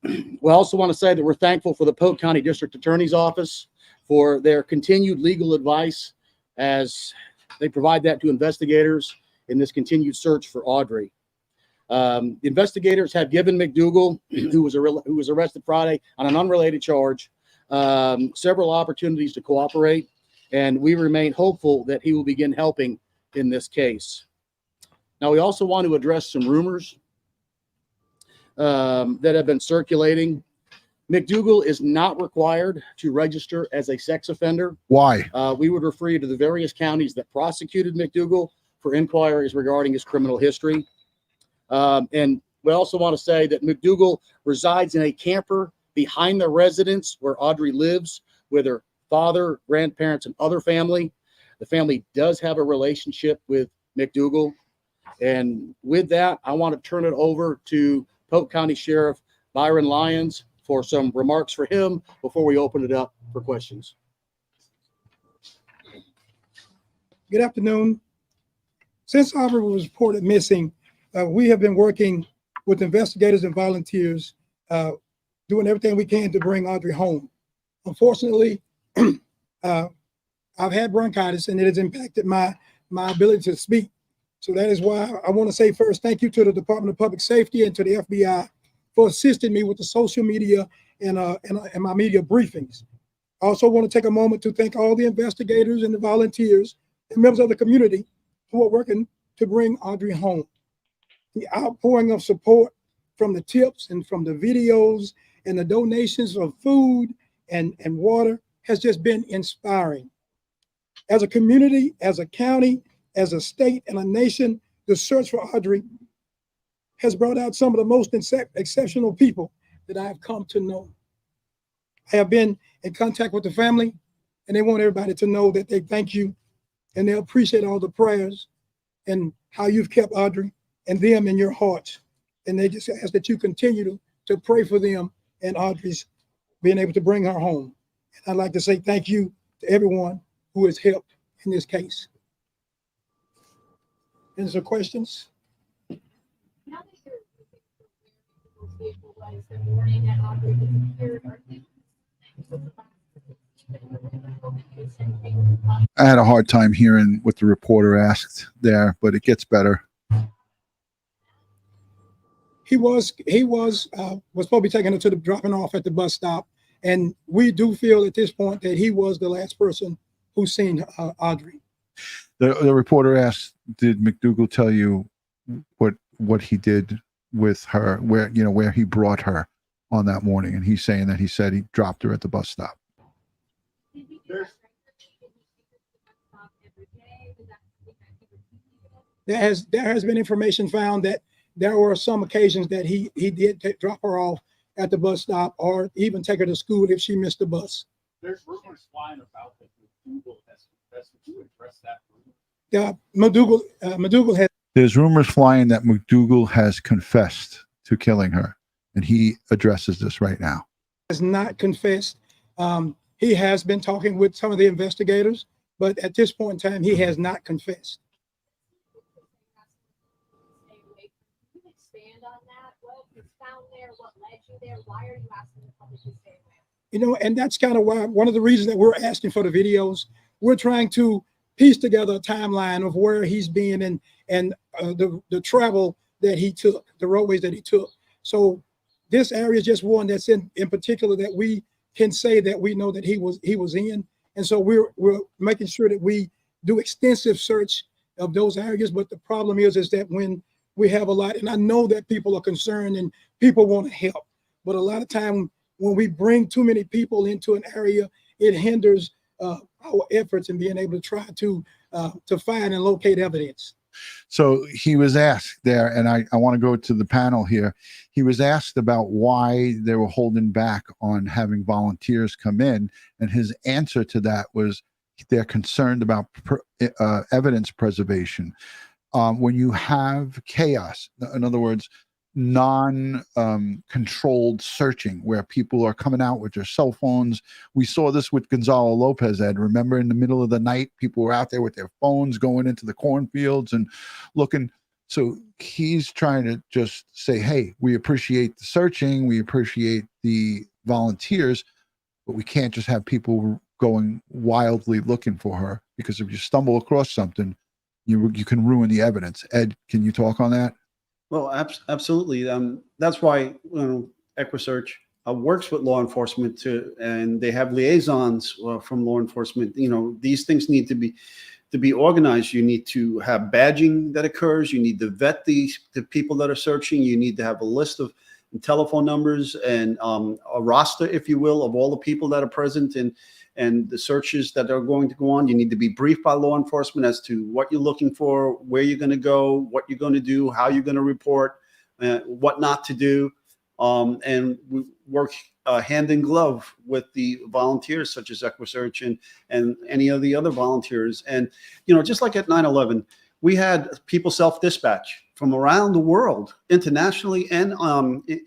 We also want to say that we're thankful for the Polk County District Attorney's Office for their continued legal advice as they provide that to investigators in this continued search for Audrii. Investigators have given McDougal, who was arrested Friday on an unrelated charge, several opportunities to cooperate, and we remain hopeful that he will begin helping in this case. Now, we also want to address some rumors that have been circulating. McDougal is not required to register as a sex offender. Why? We would refer you to the various counties that prosecuted McDougal for inquiries regarding his criminal history. And we also want to say that McDougal resides in a camper behind the residence where Audrii lives with her father, grandparents, and other family. The family does have a relationship with McDougal. And with that, I want to turn it over to Polk County Sheriff Byron Lyons for some remarks for him before we open it up for questions. Good afternoon. Since Audrii was reported missing, we have been working with investigators and volunteers, doing everything we can to bring Audrii home. Unfortunately, I've had bronchitis and it has impacted my ability to speak. So that is why I want to say first, thank you to the Department of Public Safety and to the FBI for assisting me with the social media and my media briefings. I also want to take a moment to thank all the investigators and the volunteers and members of the community who are working to bring Audrii home. The outpouring of support from the tips and from the videos and the donations of food and water has just been inspiring. As a community, as a county, as a state and a nation, the search for Audrii has brought out some of the most exceptional people that I have come to know. I have been in contact with the family, and they want everybody to know that they thank you and they appreciate all the prayers and how you've kept Audrii and them in your hearts. And they just ask that you continue to pray for them and Audrii's being able to bring her home. And I'd like to say thank you to everyone who has helped in this case. Any other questions? I had a hard time hearing what the reporter asked there, but it gets better. was supposed to be taking her to the dropping off at the bus stop, and we do feel at this point that he was the last person who seen Audrii. The reporter asked, "Did McDougal tell you what he did with her? Where he brought her on that morning?" And he's saying that he said he dropped her at the bus stop. There has been information found that there were some occasions that he did drop her off at the bus stop, or even take her to school if she missed the bus. There's rumors flying about that McDougal has confessed. Would you address that? McDougal has. There's rumors flying that McDougal has confessed to killing her, and he addresses this right now. Has not confessed. He has been talking with some of the investigators, but at this point in time, he has not confessed. And that's kind of why, one of the reasons that we're asking for the videos. We're trying to piece together a timeline of where he's been and the travel that he took, the roadways that he took. So this area is just one that's in particular that we can say that we know that he was in. And so we're making sure that we do extensive search of those areas. But the problem is that when we have a lot, and I know that people are concerned and people want to help, but a lot of time when we bring too many people into an area, it hinders our efforts in being able to try to find and locate evidence. So he was asked there, and I want to go to the panel here. He was asked about why they were holding back on having volunteers come in, and his answer to that was they're concerned about evidence preservation. When you have chaos, in other words, non-controlled searching where people are coming out with their cell phones. We saw this with Gonzalo Lopez, Ed. Remember, in the middle of the night, people were out there with their phones going into the cornfields and looking. So he's trying to just say, hey, we appreciate the searching, we appreciate the volunteers, but we can't just have people going wildly looking for her, because if you stumble across something, you can ruin the evidence. Ed, can you talk on that? Well, absolutely. That's why EquuSearch works with law enforcement and they have liaisons from law enforcement. These things need to be organized. You need to have badging that occurs. You need to vet the people that are searching. You need to have a list of telephone numbers and a roster, if you will, of all the people that are present and the searches that are going to go on. You need to be briefed by law enforcement as to what you're looking for, where you're going to go, what you're going to do, how you're going to report, what not to do. And we work hand in glove with the volunteers such as EquuSearch and any of the other volunteers. And, just like at 9/11, we had people self-dispatch from around the world, internationally and,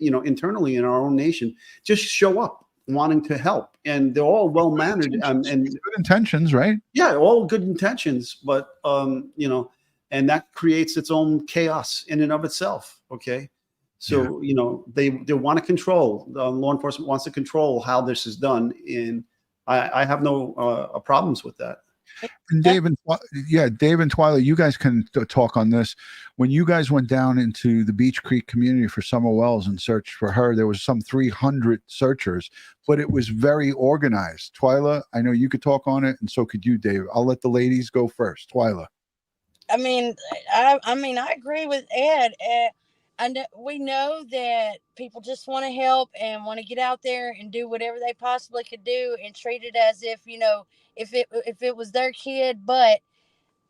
internally in our own nation, just show up wanting to help, and they're all well-mannered and good intentions, right? Yeah, all good intentions, but and that creates its own chaos in and of itself. Okay, so they want to control. Law enforcement wants to control how this is done, and I have no problems with that. And Dave and Twyla, you guys can talk on this. When you guys went down into the Beach Creek community for Summer Wells and searched for her, there was some 300 searchers, but it was very organized. Twyla, I know you could talk on it, and so could you, Dave. I'll let the ladies go first. Twyla. I mean, I agree with Ed. We know that people just want to help and want to get out there and do whatever they possibly could do and treat it as if, if it was their kid. But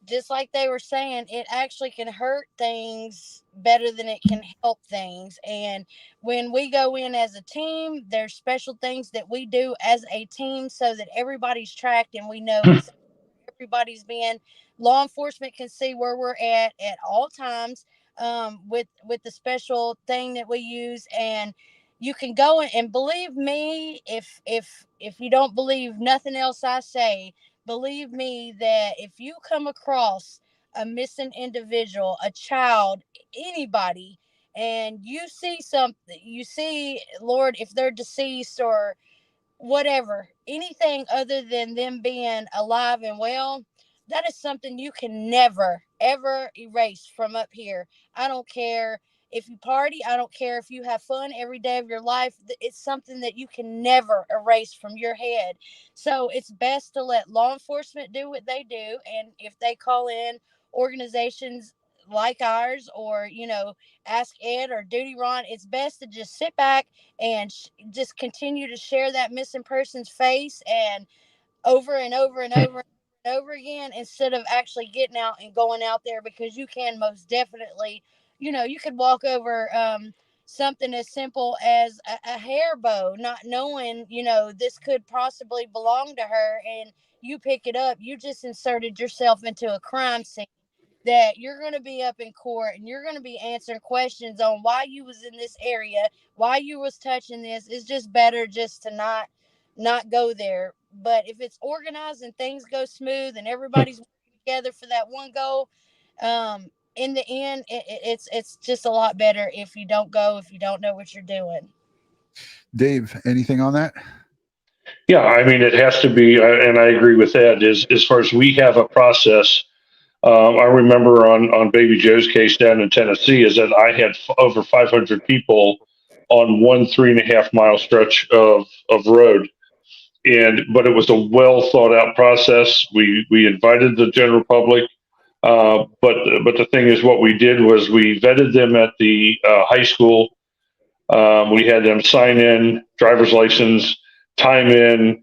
just like they were saying, it actually can hurt things better than it can help things. And when we go in as a team, there's special things that we do as a team so that everybody's tracked and we know everybody's been. Law enforcement can see where we're at all times with the special thing that we use. And you can go and believe me, if you don't believe nothing else I say, believe me that if you come across a missing individual, a child, anybody, and you see something, Lord, if they're deceased or whatever, anything other than them being alive and well, that is something you can never, ever erase from up here. I don't care If you party, I don't care if you have fun every day of your life. It's something that you can never erase from your head. So it's best to let law enforcement do what they do. And if they call in organizations like ours, or, you know, Ask Ed or DutyRon, it's best to just sit back and just continue to share that missing person's face and over and over and over and over again, instead of actually getting out and going out there, because you can most definitely, you know, you could walk over something as simple as a hair bow, not knowing, you know, this could possibly belong to her, and you pick it up. You just inserted yourself into a crime scene that you're going to be up in court, and you're going to be answering questions on why you was in this area, why you was touching this. It's just better just to not go there. But if it's organized and things go smooth and everybody's working together for that one goal, in the end, it's just a lot better if you don't go, if you don't know what you're doing. Dave, anything on that? Yeah, I mean, it has to be, and I agree with that. As far as we have a process, I remember on Baby Joe's case down in Tennessee, is that I had over 500 people on one 3.5 mile stretch of road. But it was a well thought out process. We invited the general public, but the thing is, what we did was we vetted them at the high school. We had them sign in, driver's license, time in,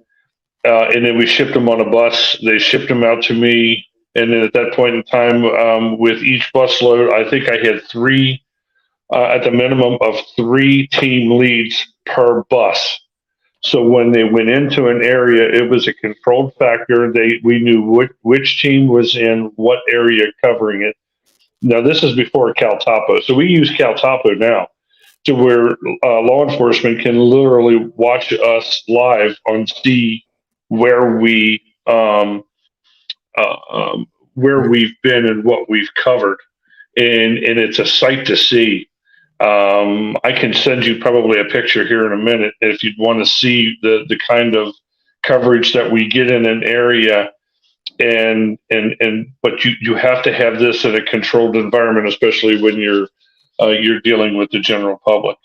and then we shipped them on a bus. They shipped them out to me, and then at that point in time, with each bus load, I think I had three, at the minimum of 3 team leads per bus. So when they went into an area, it was a controlled factor. We knew which team was in what area covering it. Now, this is before CalTopo. So we use CalTopo now to where law enforcement can literally watch us live and see where we've been and what we've covered. And it's a sight to see. I can send you probably a picture here in a minute if you'd want to see the kind of coverage that we get in an area, but you have to have this in a controlled environment, especially when you're dealing with the general public.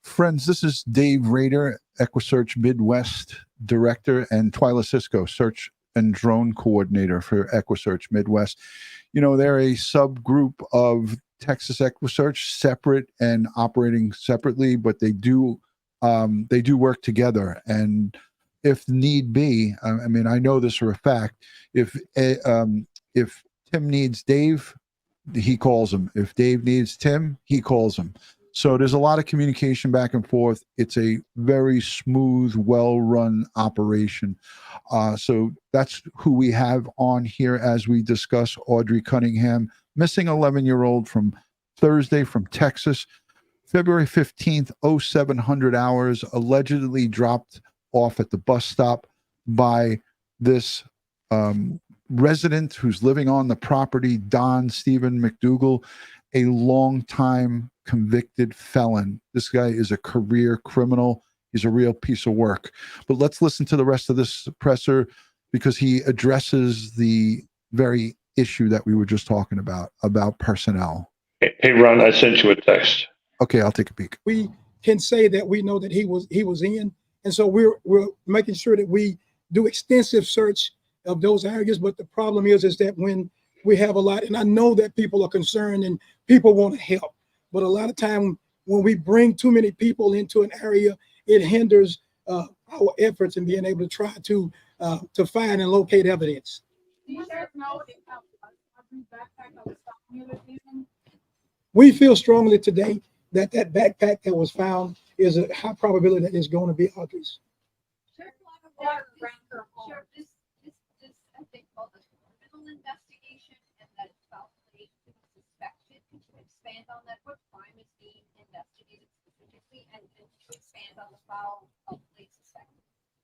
Friends, this is Dave Rader, EquuSearch Midwest Director, and Twyla Cisco, Search and Drone Coordinator for EquuSearch Midwest. You know, they're a subgroup of Texas EquuSearch, separate and operating separately, but they do work together. And if need be, I mean, I know this for a fact. If Tim needs Dave, he calls him. If Dave needs Tim, he calls him. So there's a lot of communication back and forth. It's a very smooth, well-run operation. So that's who we have on here as we discuss Audrii Cunningham, missing 11-year-old from Thursday from Texas, February 15th, 0700 hours, allegedly dropped off at the bus stop by this resident who's living on the property, Don Steven McDougal, a longtime convicted felon. This guy is a career criminal. He's a real piece of work. But let's listen to the rest of this presser, because he addresses the very issue that we were just talking about personnel. Hey, Ron, I sent you a text. Okay, I'll take a peek. We can say that we know that he was in, and so we're making sure that we do extensive search of those areas. But the problem is that when we have a lot, and I know that people are concerned and people want to help, but a lot of time when we bring too many people into an area, it hinders our efforts in being able to try to find and locate evidence. We feel strongly today that backpack that was found is a high probability that it's going to be Audrei's.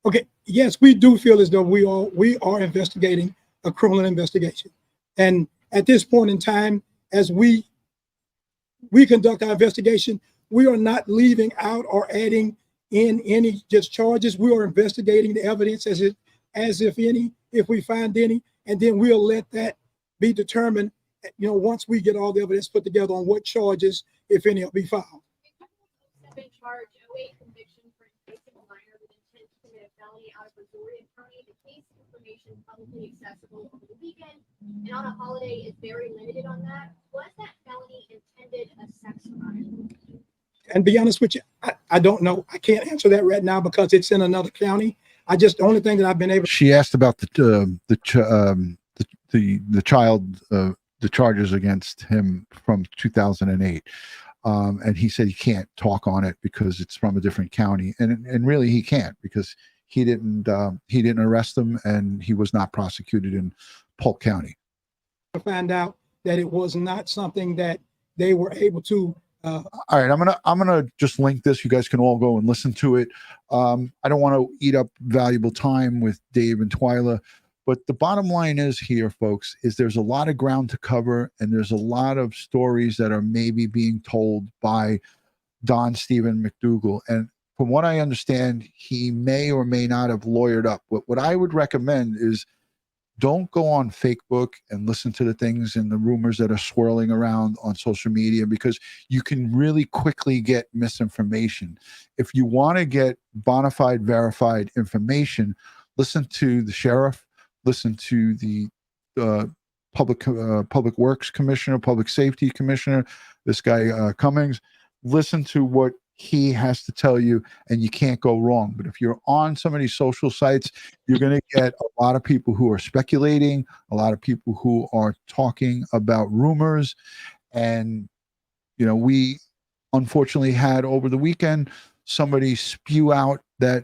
Okay, yes, we do feel as though we are investigating a criminal investigation. And at this point in time, as we conduct our investigation, we are not leaving out or adding in any just charges. We are investigating the evidence if we find any, and then we'll let that be determined you know, once we get all the evidence put together on what charges, if any, will be filed. Charge, conviction for placing a minor with intent to commit a felony out of Missouri County. The case information publicly accessible over the weekend, and on a holiday is very limited on that. Was that felony intended a sex crime? And be honest with you, I don't know. I can't answer that right now because it's in another county. The only thing that I've been able. She asked about the child, the charges against him from 2008. And he said he can't talk on it because it's from a different county, and really he can't, because he didn't arrest him and he was not prosecuted in Polk County. To find out that it was not something that they were able to. All right, I'm gonna just link this. You guys can all go and listen to it. I don't want to eat up valuable time with Dave and Twyla. But the bottom line is here, folks, is there's a lot of ground to cover, and there's a lot of stories that are maybe being told by Don Steven McDougal. And from what I understand, he may or may not have lawyered up. What I would recommend is don't go on Facebook and listen to the things and the rumors that are swirling around on social media, because you can really quickly get misinformation. If you want to get bona fide, verified information, listen to the sheriff. Listen to the public works commissioner, public safety commissioner, this guy Cummings. Listen to what he has to tell you, and you can't go wrong. But if you're on some of these social sites, you're going to get a lot of people who are speculating, a lot of people who are talking about rumors. And, you know, we unfortunately had over the weekend somebody spew out that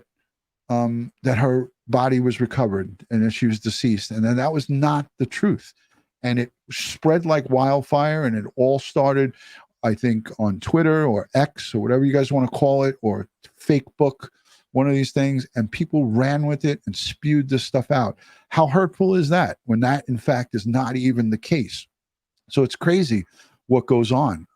that her body was recovered and that she was deceased, and then that was not the truth, and it spread like wildfire. And it all started, I think, on Twitter or X or whatever you guys want to call it, or fake book, one of these things, and people ran with it and spewed this stuff out. How hurtful is that, when that in fact is not even the case? So it's crazy what goes on.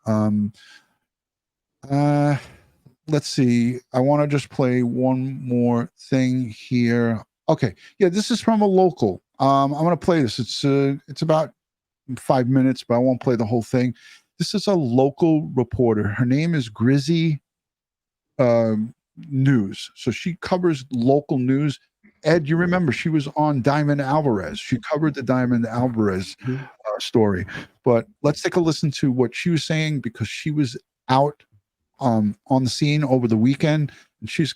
Let's see. I want to just play one more thing here. Okay. Yeah, this is from a local. I'm going to play this. It's about 5 minutes, but I won't play the whole thing. This is a local reporter. Her name is Grizzy News. So she covers local news. Ed, you remember she was on Diamond Alvarez. She covered the Diamond Alvarez story. But let's take a listen to what she was saying, because she was out on the scene over the weekend, and she's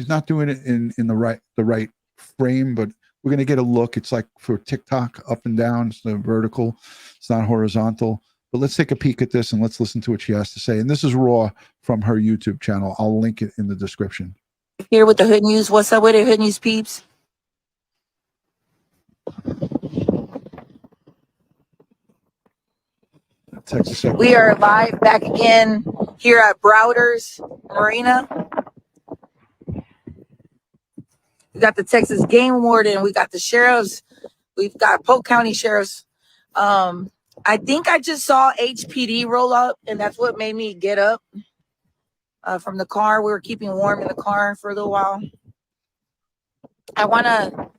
not doing it in the right frame, but we're going to get a look. It's like for TikTok, up and down. It's the vertical, it's not horizontal. But let's take a peek at this and let's listen to what she has to say. And this is raw from her YouTube channel. I'll link it in the description. Here with the Hood News. What's up with it, Hood News peeps? Texas. We are live back again here at Browder's Marina. We got the Texas Game Warden. We got the sheriffs. We've got Polk County sheriffs. I think I just saw HPD roll up, and that's what made me get up from the car. We were keeping warm in the car for a little while. I want to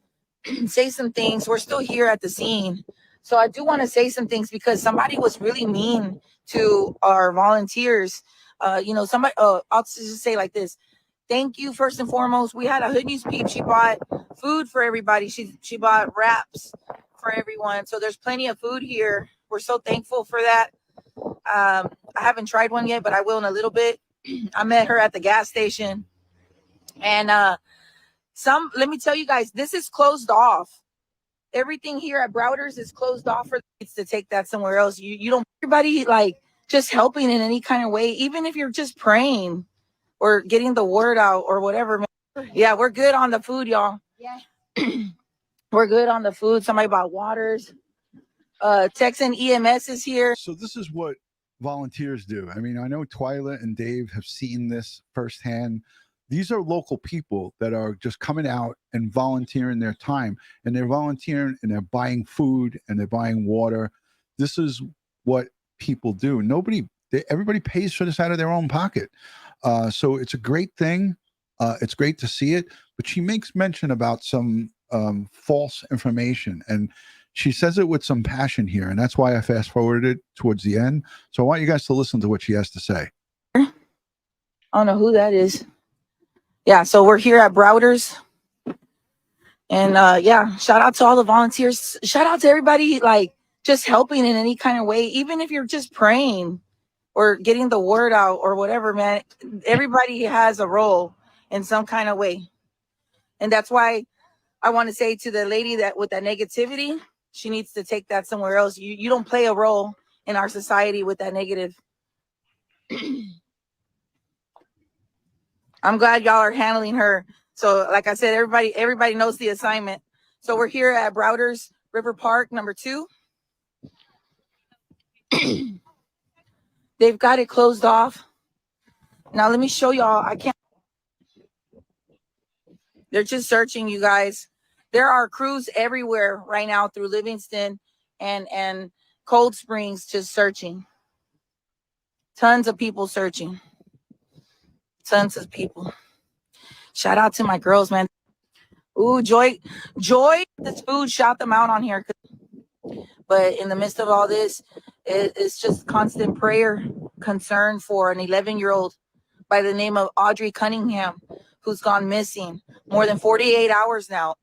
say some things. We're still here at the scene. So I do want to say some things, because somebody was really mean to our volunteers. Somebody, I'll just say like this. Thank you, first and foremost. We had a Hood News peep. She bought food for everybody. She bought wraps for everyone. So there's plenty of food here. We're so thankful for that. I haven't tried one yet, but I will in a little bit. I met her at the gas station. And let me tell you guys, this is closed off. Everything here at Browder's is closed off for kids to take that somewhere else. You don't, everybody like just helping in any kind of way, even if you're just praying or getting the word out or whatever. Yeah, we're good on the food, y'all. Yeah. We're good on the food. Somebody bought waters. Texan EMS is here. So this is what volunteers do. I mean, I know Twyla and Dave have seen this firsthand. These are local people that are just coming out and volunteering their time, and they're volunteering and they're buying food and they're buying water. This is what people do. Everybody pays for this out of their own pocket. So it's a great thing. It's great to see it, but she makes mention about some false information, and she says it with some passion here, and that's why I fast forwarded it towards the end. So I want you guys to listen to what she has to say. I don't know who that is. Yeah, so we're here at Browder's. And yeah, shout out to all the volunteers. Shout out to everybody like just helping in any kind of way, even if you're just praying or getting the word out or whatever, man. Everybody has a role in some kind of way. And that's why I want to say to the lady that with that negativity, she needs to take that somewhere else. You don't play a role in our society with that negative. I'm glad y'all are handling her. So like I said, everybody knows the assignment. So we're here at Browder's River Park, number 2. They've got it closed off. Now let me show y'all. I can't. They're just searching, you guys. There are crews everywhere right now through Livingston and Cold Springs just searching. Tons of people searching. Tons of people. Shout out to my girls, man. Ooh, Joy, this food shot them out on here. But in the midst of all this, it's just constant prayer, concern for an 11-year-old by the name of Audrii Cunningham, who's gone missing more than 48 hours now.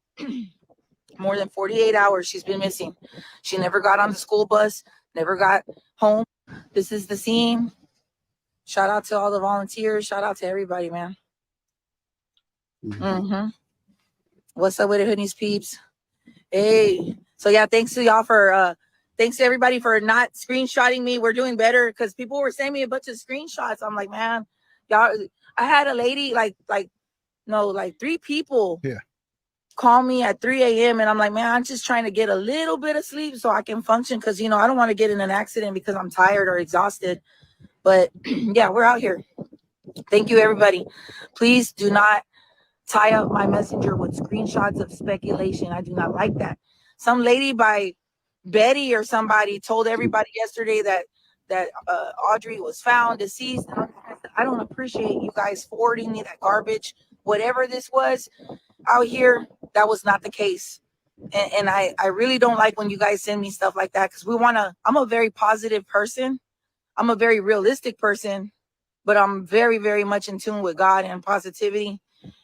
More than 48 hours she's been missing. She never got on the school bus, never got home. This is the scene. Shout out to all the volunteers. Shout out to everybody, man. What's up with it, hoodies, peeps? Hey. So yeah, thanks to y'all for thanks to everybody for not screenshotting me. We're doing better because people were sending me a bunch of screenshots. I'm like, man, y'all. I had a lady like 3 people call me at 3 a.m. and I'm like, man, I'm just trying to get a little bit of sleep so I can function because I don't want to get in an accident because I'm tired or exhausted. But yeah, we're out here. Thank you, everybody. Please do not tie up my messenger with screenshots of speculation. I do not like that. Some lady by Betty or somebody told everybody yesterday that Audrii was found deceased. I don't appreciate you guys forwarding me that garbage. Whatever this was out here, that was not the case. And I really don't like when you guys send me stuff like that because I'm a very positive person. I'm a very realistic person, but I'm very, very much in tune with God and positivity.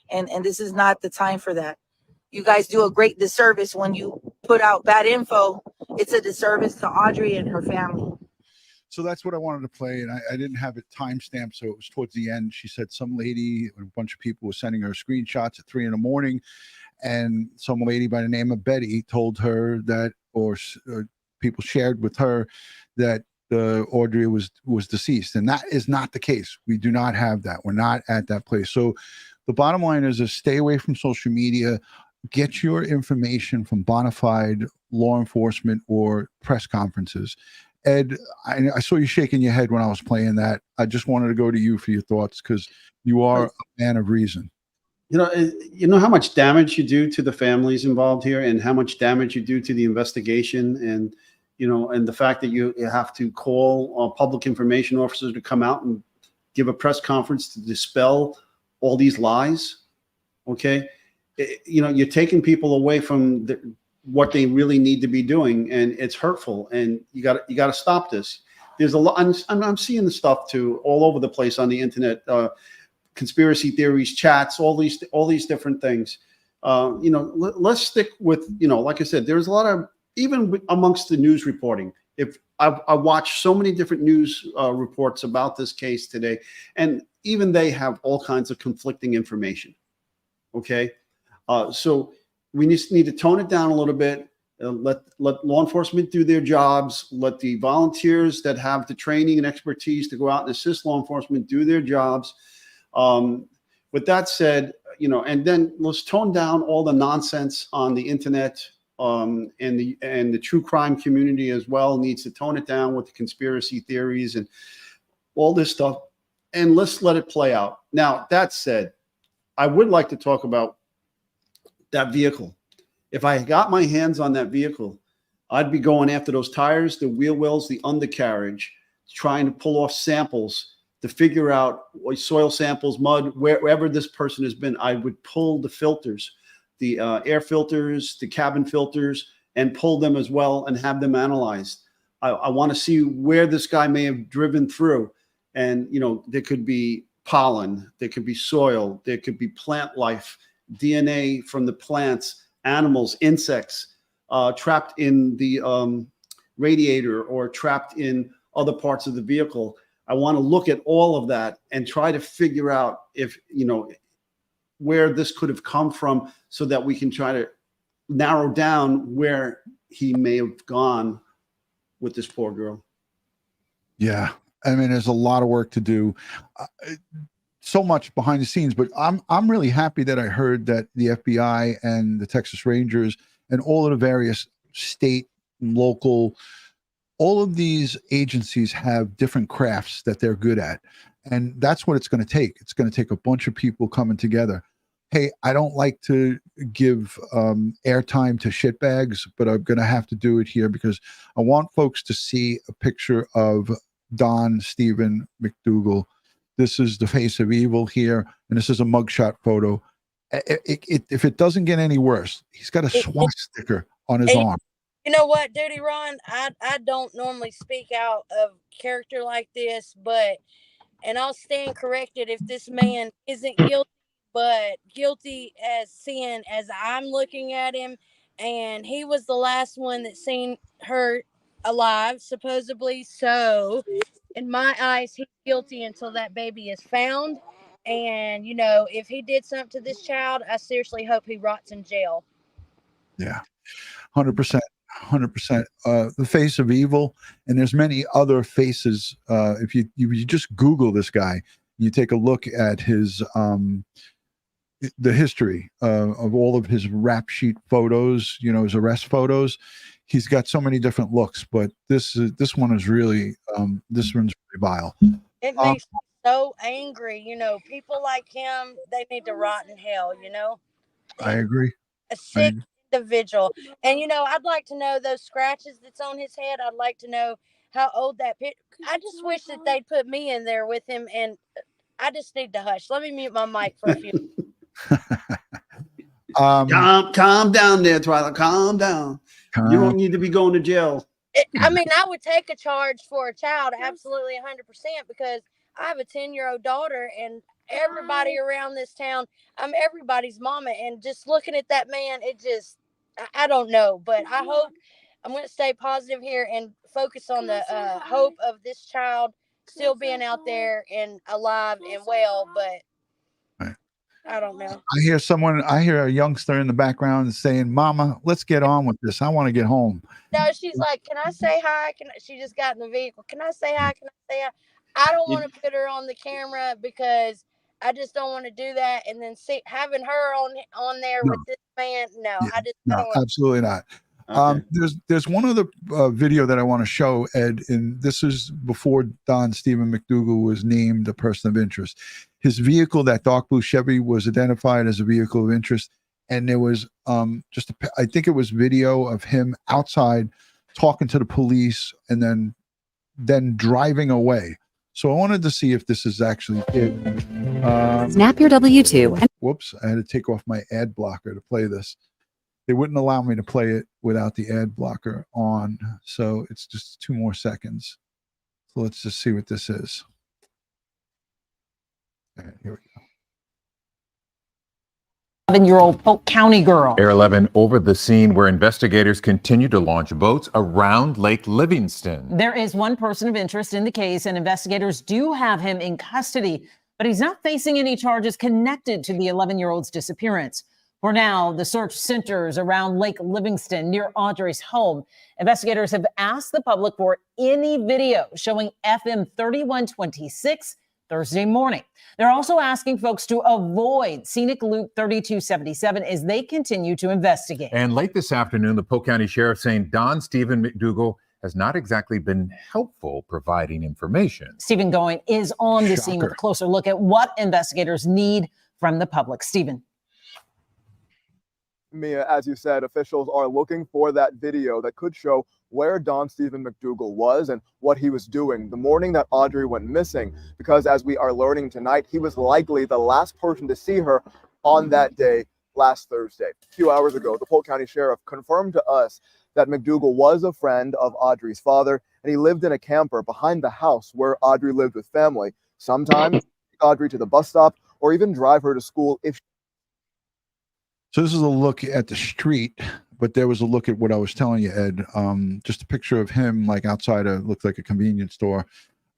And this is not the time for that. You guys do a great disservice when you put out bad info. It's a disservice to Audrii and her family. So that's what I wanted to play, and I didn't have it timestamped, so it was towards the end. She said some lady, a bunch of people were sending her screenshots at 3 a.m, and some lady by the name of Betty told her that, or people shared with her that Audrii was deceased, and that is not the case. We do not have that. We're not at that place. So the bottom line is stay away from social media. Get your information from bona fide law enforcement or press conferences. Ed, I saw you shaking your head when I was playing that. I just wanted to go to you for your thoughts because you are a man of reason. You know how much damage you do to the families involved here and how much damage you do to the investigation and the fact that you have to call public information officers to come out and give a press conference to dispel all these lies. Okay. You're taking people away from what they really need to be doing, and it's hurtful. And you got to stop this. There's a lot. I'm seeing the stuff too all over the place on the internet. Conspiracy theories, chats, all these different things. Let's stick with like I said, there's a lot of even amongst the news reporting. If I watched so many different news reports about this case today, and even they have all kinds of conflicting information. Okay. So we just need to tone it down a little bit. Let law enforcement do their jobs. Let the volunteers that have the training and expertise to go out and assist law enforcement do their jobs. With that said, and then let's tone down all the nonsense on the internet, and the true crime community as well needs to tone it down with the conspiracy theories and all this stuff. And let's let it play out. Now, that said, I would like to talk about that vehicle. If I got my hands on that vehicle, I'd be going after those tires, the wheel wells, the undercarriage, trying to pull off samples to figure out soil samples, mud, wherever this person has been. I would pull the filters, the air filters, the cabin filters, and pull them as well and have them analyzed. I want to see where this guy may have driven through. And, you know, there could be pollen, there could be soil, there could be plant life, DNA from the plants, animals, insects trapped in the radiator or trapped in other parts of the vehicle. I want to look at all of that and try to figure out if, you know, where this could have come from so that we can try to narrow down where he may have gone with this poor girl. Yeah. I mean, there's a lot of work to do. So much behind the scenes, but I'm really happy that I heard that the FBI and the Texas Rangers and all of the various state, local, all of these agencies have different crafts that they're good at. And that's what it's going to take. It's going to take a bunch of people coming together. Hey, I don't like to give airtime to shitbags, but I'm going to have to do it here because I want folks to see a picture of Don Steven McDougal. This is the face of evil here, and this is a mugshot photo. If it doesn't get any worse, he's got a swastika on his arm. You know what, DutyRon? I don't normally speak out of character like this, and I'll stand corrected if this man isn't guilty, but guilty as sin as I'm looking at him. And he was the last one that seen her alive, supposedly. So in my eyes, he's guilty until that baby is found. And, you know, if he did something to this child, I seriously hope he rots in jail. Yeah, 100%. 100%. The face of evil, and there's many other faces. If you just Google this guy, you take a look at his the history of all of his rap sheet photos, you know, his arrest photos. He's got so many different looks, but this one is really this one's really vile. It makes me so angry. You know, people like him, they need to rot in hell. You know, I agree. A sick individual. And you know, I'd like to know those scratches that's on his head. I'd like to know how old that pit. I just wish that they'd put me in there with him, and I just need to hush. Let me mute my mic for a few. Calm down there, Twyla. Calm down. You don't need to be going to jail. I mean, I would take a charge for a child, absolutely 100%, because I have a 10-year-old daughter, and everybody around this town, I'm everybody's mama. And just looking at that man, it just, I don't know. But I hope, I'm going to stay positive here and focus on the hope of this child still being out there and alive and well. But I don't know. I hear a youngster in the background saying, "Mama, let's get on with this. I want to get home." No, she's like, "Can I say hi?" She just got in the vehicle. "Can I say hi? Can I say hi?" I don't want to put her on the camera because I just don't want to do that. And then having her on there with this man. No, I don't want absolutely not. Okay. There's one other video that I want to show, Ed, and this is before Don Steven McDougal was named a person of interest. His vehicle, that dark blue Chevy, was identified as a vehicle of interest, and there was I think it was video of him outside talking to the police and then driving away. So I wanted to see if this is actually it. Snap your W-2. Whoops, I had to take off my ad blocker to play this. They wouldn't allow me to play it without the ad blocker on. So it's just 2 more seconds. So let's just see what this is. All right, here we go. 11-year-old Polk County girl. Air 11 over the scene where investigators continue to launch boats around Lake Livingston. There is one person of interest in the case, and investigators do have him in custody, but he's not facing any charges connected to the 11-year-old's disappearance. For now, the search centers around Lake Livingston near Audrey's home. Investigators have asked the public for any video showing FM 3126 Thursday morning. They're also asking folks to avoid scenic Loop 3277 as they continue to investigate. And late this afternoon, the Polk County Sheriff saying Don Steven McDougal has not exactly been helpful providing information. Stephen Goen is on the scene with a closer look at what investigators need from the public. Stephen. Mia, as you said, officials are looking for that video that could show where Don Steven McDougal was and what he was doing the morning that Audrey went missing, because as we are learning tonight, he was likely the last person to see her on that day last Thursday. A few hours ago, the Polk County Sheriff confirmed to us that McDougal was a friend of Audrey's father, and he lived in a camper behind the house where Audrey lived with family. Sometimes take Audrey to the bus stop or even drive her to school if. So this is a look at the street, but there was a look at what I was telling you, Ed. Just a picture of him like outside looked like a convenience store,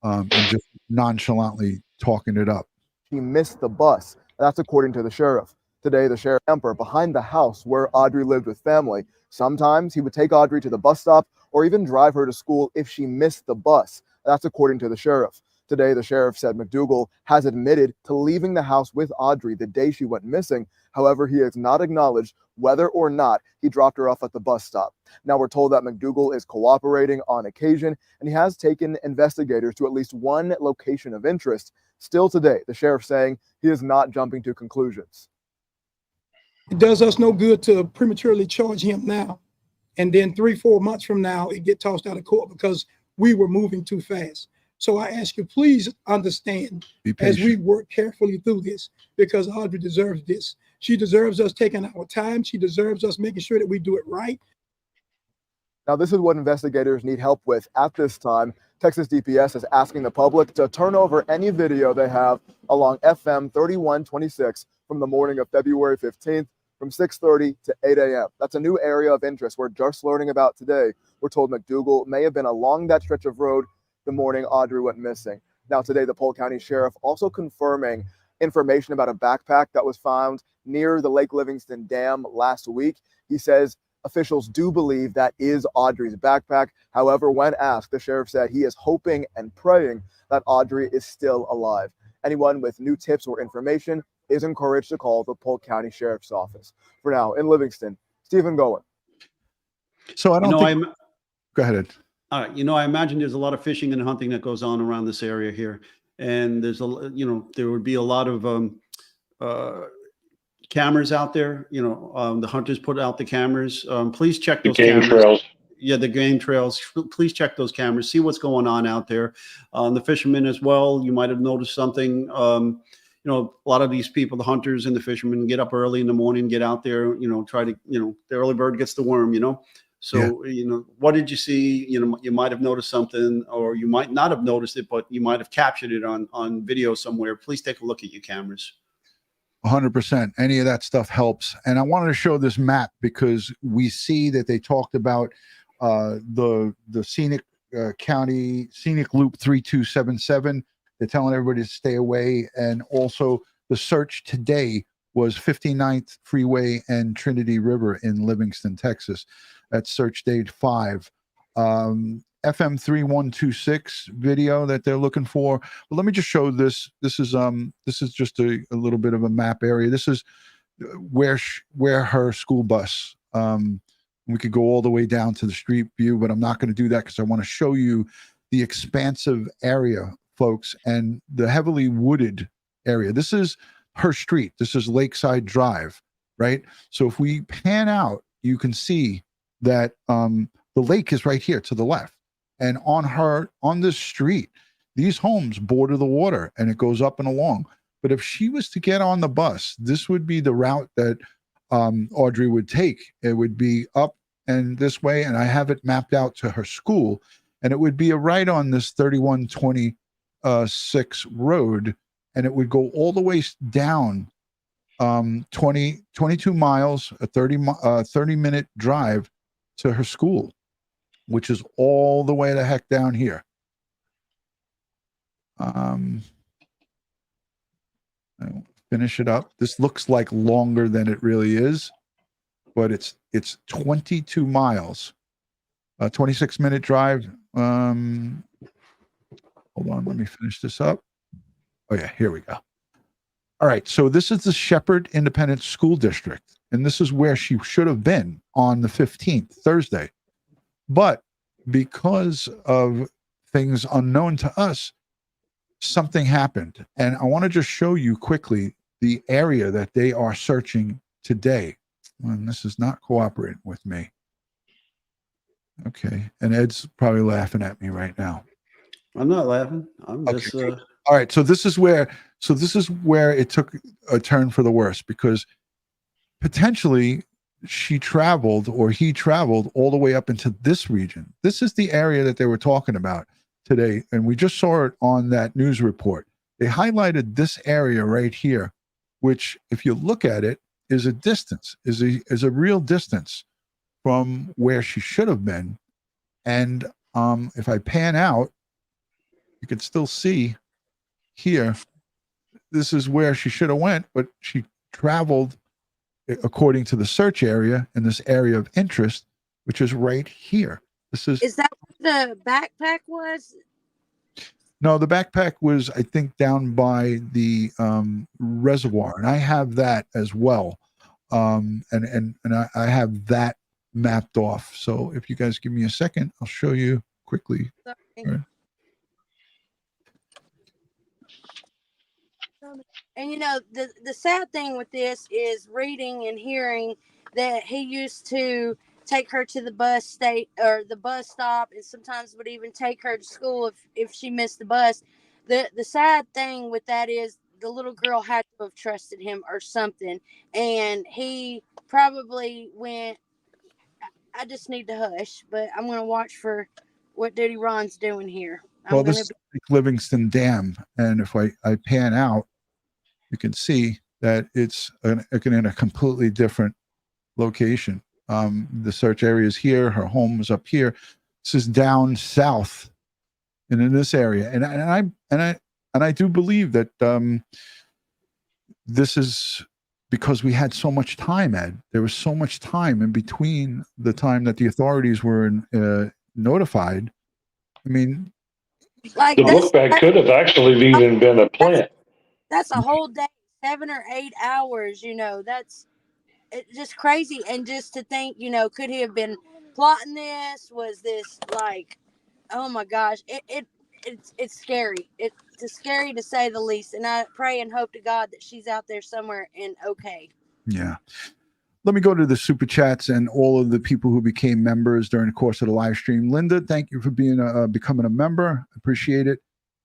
and just nonchalantly talking it up. He missed the bus. That's according to the sheriff. Today, the sheriff camper behind the house where Audrey lived with family. Sometimes he would take Audrey to the bus stop or even drive her to school if she missed the bus. That's according to the sheriff. Today, the sheriff said McDougal has admitted to leaving the house with Audrey the day she went missing. However, he has not acknowledged whether or not he dropped her off at the bus stop. Now we're told that McDougal is cooperating on occasion, and he has taken investigators to at least one location of interest. Still today, the sheriff saying he is not jumping to conclusions. It does us no good to prematurely charge him now. And then 3-4 months from now, it get tossed out of court because we were moving too fast. So I ask you, please understand as we work carefully through this, because Audrey deserves this. She deserves us taking our time. She deserves us making sure that we do it right. Now, this is what investigators need help with at this time. Texas DPS is asking the public to turn over any video they have along FM 3126 from the morning of February 15th from 6:30 to 8 a.m. That's a new area of interest we're just learning about today. We're told McDougal may have been along that stretch of road the morning Audrey went missing. Now, today, the Polk County Sheriff also confirming information about a backpack that was found near the Lake Livingston Dam last week. He says officials do believe that is Audrey's backpack. However, when asked, the sheriff said he is hoping and praying that Audrey is still alive. Anyone with new tips or information is encouraged to call the Polk County Sheriff's Office. For now, in Livingston, Stephen Goen. So I don't think... Go ahead, Ed. All right. I imagine there's a lot of fishing and hunting that goes on around this area here. And there's there would be a lot of cameras out there. The hunters put out the cameras. Please check those cameras. Trails. Yeah, the game trails. Please check those cameras. See what's going on out there. The fishermen as well. You might have noticed something. A lot of these people, the hunters and the fishermen, get up early in the morning, get out there. Try to. The early bird gets the worm. So, what did you see? You might have noticed something, or you might not have noticed it, but you might have captured it on video somewhere. Please take a look at your cameras. 100%. Any of that stuff helps. And I wanted to show this map because we see that they talked about the scenic county scenic loop 3277. They're telling everybody to stay away. And also the search today was 59th Freeway and Trinity River in Livingston, Texas. That's search date 5. FM 3126 video that they're looking for. But let me just show this. This is just a little bit of a map area. This is where her school bus. We could go all the way down to the street view, but I'm not going to do that because I want to show you the expansive area, folks, and the heavily wooded area. This is her street. This is Lakeside Drive, right? So if we pan out, you can see that the lake is right here to the left. And on this street, these homes border the water and it goes up and along. But if she was to get on the bus, this would be the route that Audrey would take. It would be up and this way, and I have it mapped out to her school, and it would be right on this 3126 road, and it would go all the way down 22 miles, a 30-minute drive to her school, which is all the way the heck down here. I'll finish it up. This looks like longer than it really is, but it's 22 miles, a 26-minute drive. Hold on, let me finish this up. Oh yeah, here we go. All right, so this is the Shepherd Independent School District, and this is where she should have been on the 15th, Thursday. But because of things unknown to us, something happened. And I want to just show you quickly the area that they are searching today. And this is not cooperating with me. Okay, and Ed's probably laughing at me right now. I'm not laughing. I'm just all right, so this is where it took a turn for the worse, because potentially she traveled, or he traveled, all the way up into this region. This is the area that they were talking about today, and we just saw it on that news report. They highlighted this area right here, which, if you look at it, is a distance, is a real distance from where she should have been. And if I pan out, you can still see here, this is where she should have went, but she traveled according to the search area in this area of interest, which is right here. Is that where the backpack was? No, the backpack was, I think, down by the reservoir, and I have that as well. And I have that mapped off. So if you guys give me a second, I'll show you quickly. Right. And you know, the sad thing with this is reading and hearing that he used to take her to the bus stop, and sometimes would even take her to school if she missed the bus. The sad thing with that is the little girl had to have trusted him or something, and he probably went, I just need to hush, but I'm going to watch for what DutyRon's doing here. Well, this is Livingston Dam, and if I pan out, you can see that it's in a completely different location. The search area is here. Her home is up here. This is down south, and in this area. And I do believe that this is because we had so much time, Ed. There was so much time in between the time that the authorities were notified. I mean, like the book bag could have actually even been a plant. That's a whole day, 7 or 8 hours. You know, it's just crazy. And just to think, you know, could he have been plotting this? Was this like, oh my gosh, it's scary. It's scary to say the least. And I pray and hope to God that she's out there somewhere and okay. Yeah. Let me go to the super chats and all of the people who became members during the course of the live stream. Linda, thank you for becoming a member. Appreciate it.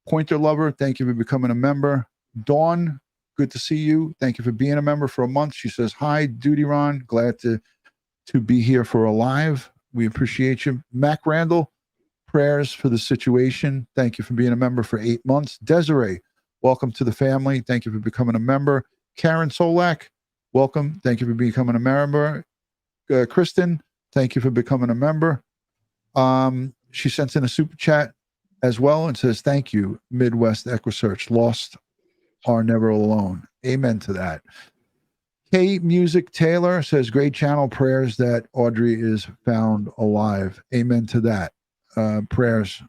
Pointer Lover, thank you for becoming a member. Dawn, good to see you. Thank you for being a member for a month. She says, hi, DutyRon. Glad to be here for a live. We appreciate you. Mac Randall, prayers for the situation. Thank you for being a member for 8 months. Desiree, welcome to the family. Thank you for becoming a member. Karen Solak, welcome. Thank you for becoming a member. Kristen, thank you for becoming a member. She sent in a super chat as well and says, thank you, Midwest EquuSearch. Lost are never alone. Amen to that. K Music Taylor says, great channel. Prayers that Audrey is found alive. Amen to that. Prayers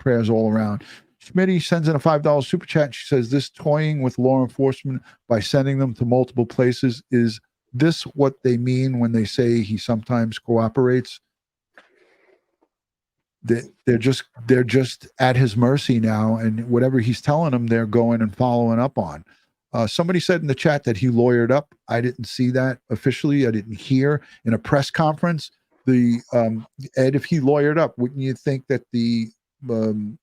all around. Schmitty sends in a $5 super chat. She says, this toying with law enforcement by sending them to multiple places, is this what they mean when they say he sometimes cooperates? They're just at his mercy now, and whatever he's telling them, they're going and following up on. Somebody said in the chat that he lawyered up. I didn't see that officially. I didn't hear in a press conference. Ed, if he lawyered up, wouldn't you think that the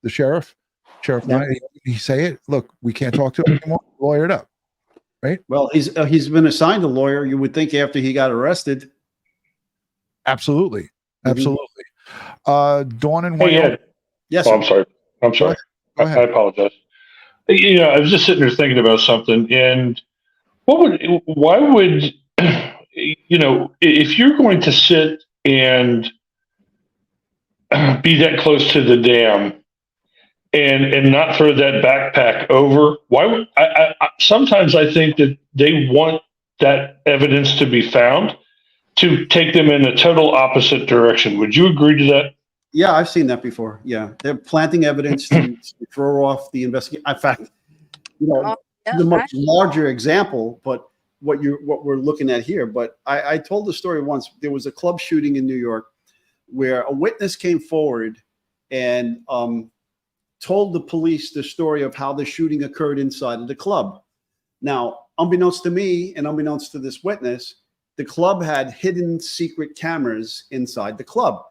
sheriff, he say it? Look, we can't talk to him anymore. Lawyered up, right? Well, he's been assigned a lawyer. You would think after he got arrested. Absolutely. Dawn and Wyoming. Hey, Ed. Yes. Oh, I'm sorry. I apologize. You know, I was just sitting there thinking about something, and why would, you know, if you're going to sit and be that close to the dam and not throw that backpack over, why would sometimes I think that they want that evidence to be found to take them in a total opposite direction. Would you agree to that? Yeah, I've seen that before. Yeah, they're planting evidence to throw off the investigation. In fact, you know, the much larger example, but what we're looking at here. But I told the story once. There was a club shooting in New York where a witness came forward and told the police the story of how the shooting occurred inside of the club. Now, unbeknownst to me and unbeknownst to this witness, the club had hidden secret cameras inside the club.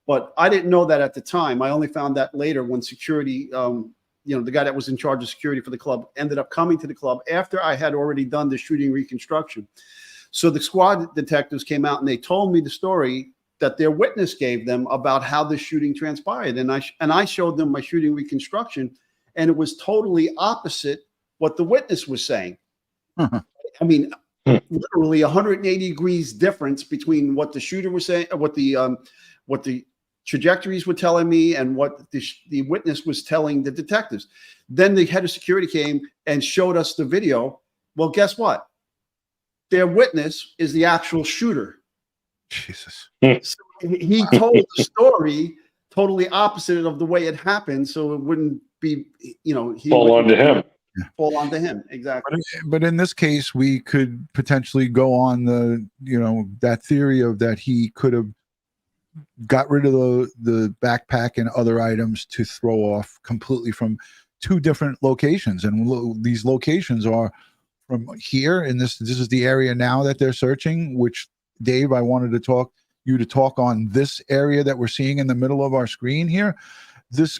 But I didn't know that at the time. I only found that later when security, you know, the guy that was in charge of security for the club ended up coming to the club after I had already done the shooting reconstruction. So the squad detectives came out and they told me the story that their witness gave them about how the shooting transpired. And I showed them my shooting reconstruction, and it was totally opposite what the witness was saying. I mean, literally 180 degrees difference between what the shooter was saying, what the trajectories were telling me, and what the witness was telling the detectives. Then the head of security came and showed us the video. Well, guess what? Their witness is the actual shooter. Jesus. So he told the story totally opposite of the way it happened, so it wouldn't be, fall onto him. Fall onto him, exactly. But in this case, we could potentially go on that theory of that he could have got rid of the backpack and other items to throw off completely from two different locations, and these locations are from here, and this is the area now that they're searching. Which, Dave, I wanted to you to talk on this area that we're seeing in the middle of our screen here. This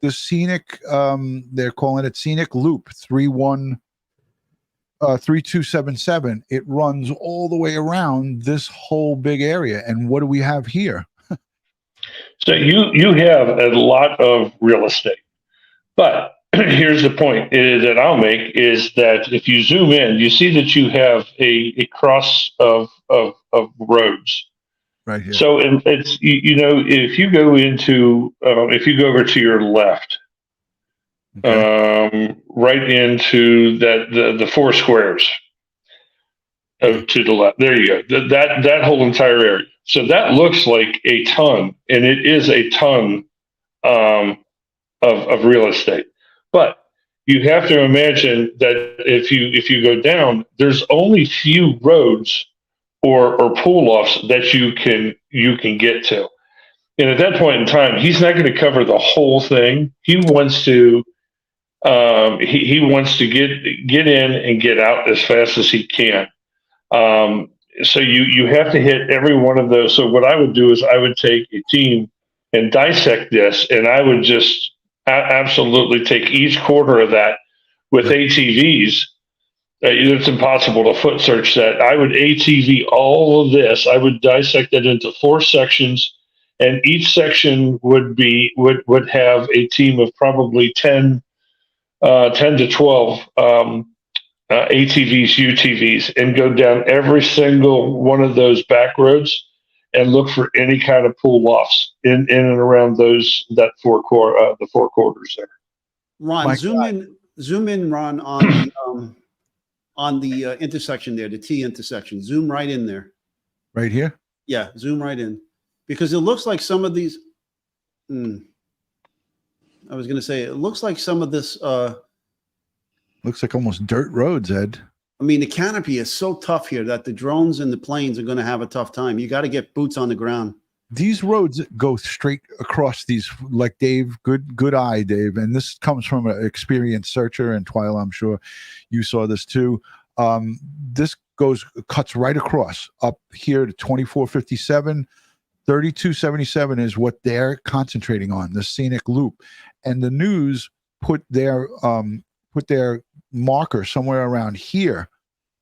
scenic, they're calling it scenic loop 3277. It runs all the way around this whole big area. And what do we have here? So you have a lot of real estate, but here's the point that I'll make is that if you zoom in, you see that you have a cross of roads. Right here. So it's if you go over to your left, right into the four squares to the left. There you go. That whole entire area. So that looks like a ton, and it is a ton of real estate. But you have to imagine that if you go down, there's only few roads or pull-offs that you can get to. And at that point in time, he's not going to cover the whole thing. He wants to he wants to get in and get out as fast as he can. So you have to hit every one of those. So what I would do is I would take a team and dissect this, and I would just absolutely take each quarter of that with ATVs. It's impossible to foot search that. I would ATV all of this. I would dissect it into 4 sections, and each section would have a team of probably 10 to 12 ATVs, UTVs, and go down every single one of those back roads and look for any kind of pull-offs in and around the 4 quarters there. Ron, zoom in, Ron, on the intersection there, the T intersection. Zoom right in there. Right here? Yeah, zoom right in. Because it looks like some of these, I was going to say, it looks like some of this. Looks like almost dirt roads, Ed. I mean, the canopy is so tough here that the drones and the planes are going to have a tough time. You got to get boots on the ground. These roads go straight across these, like Dave, good eye, Dave. And this comes from an experienced searcher, and Twyla, I'm sure you saw this too. This cuts right across up here to 2457. 3277 is what they're concentrating on, the scenic loop. And the news put their marker somewhere around here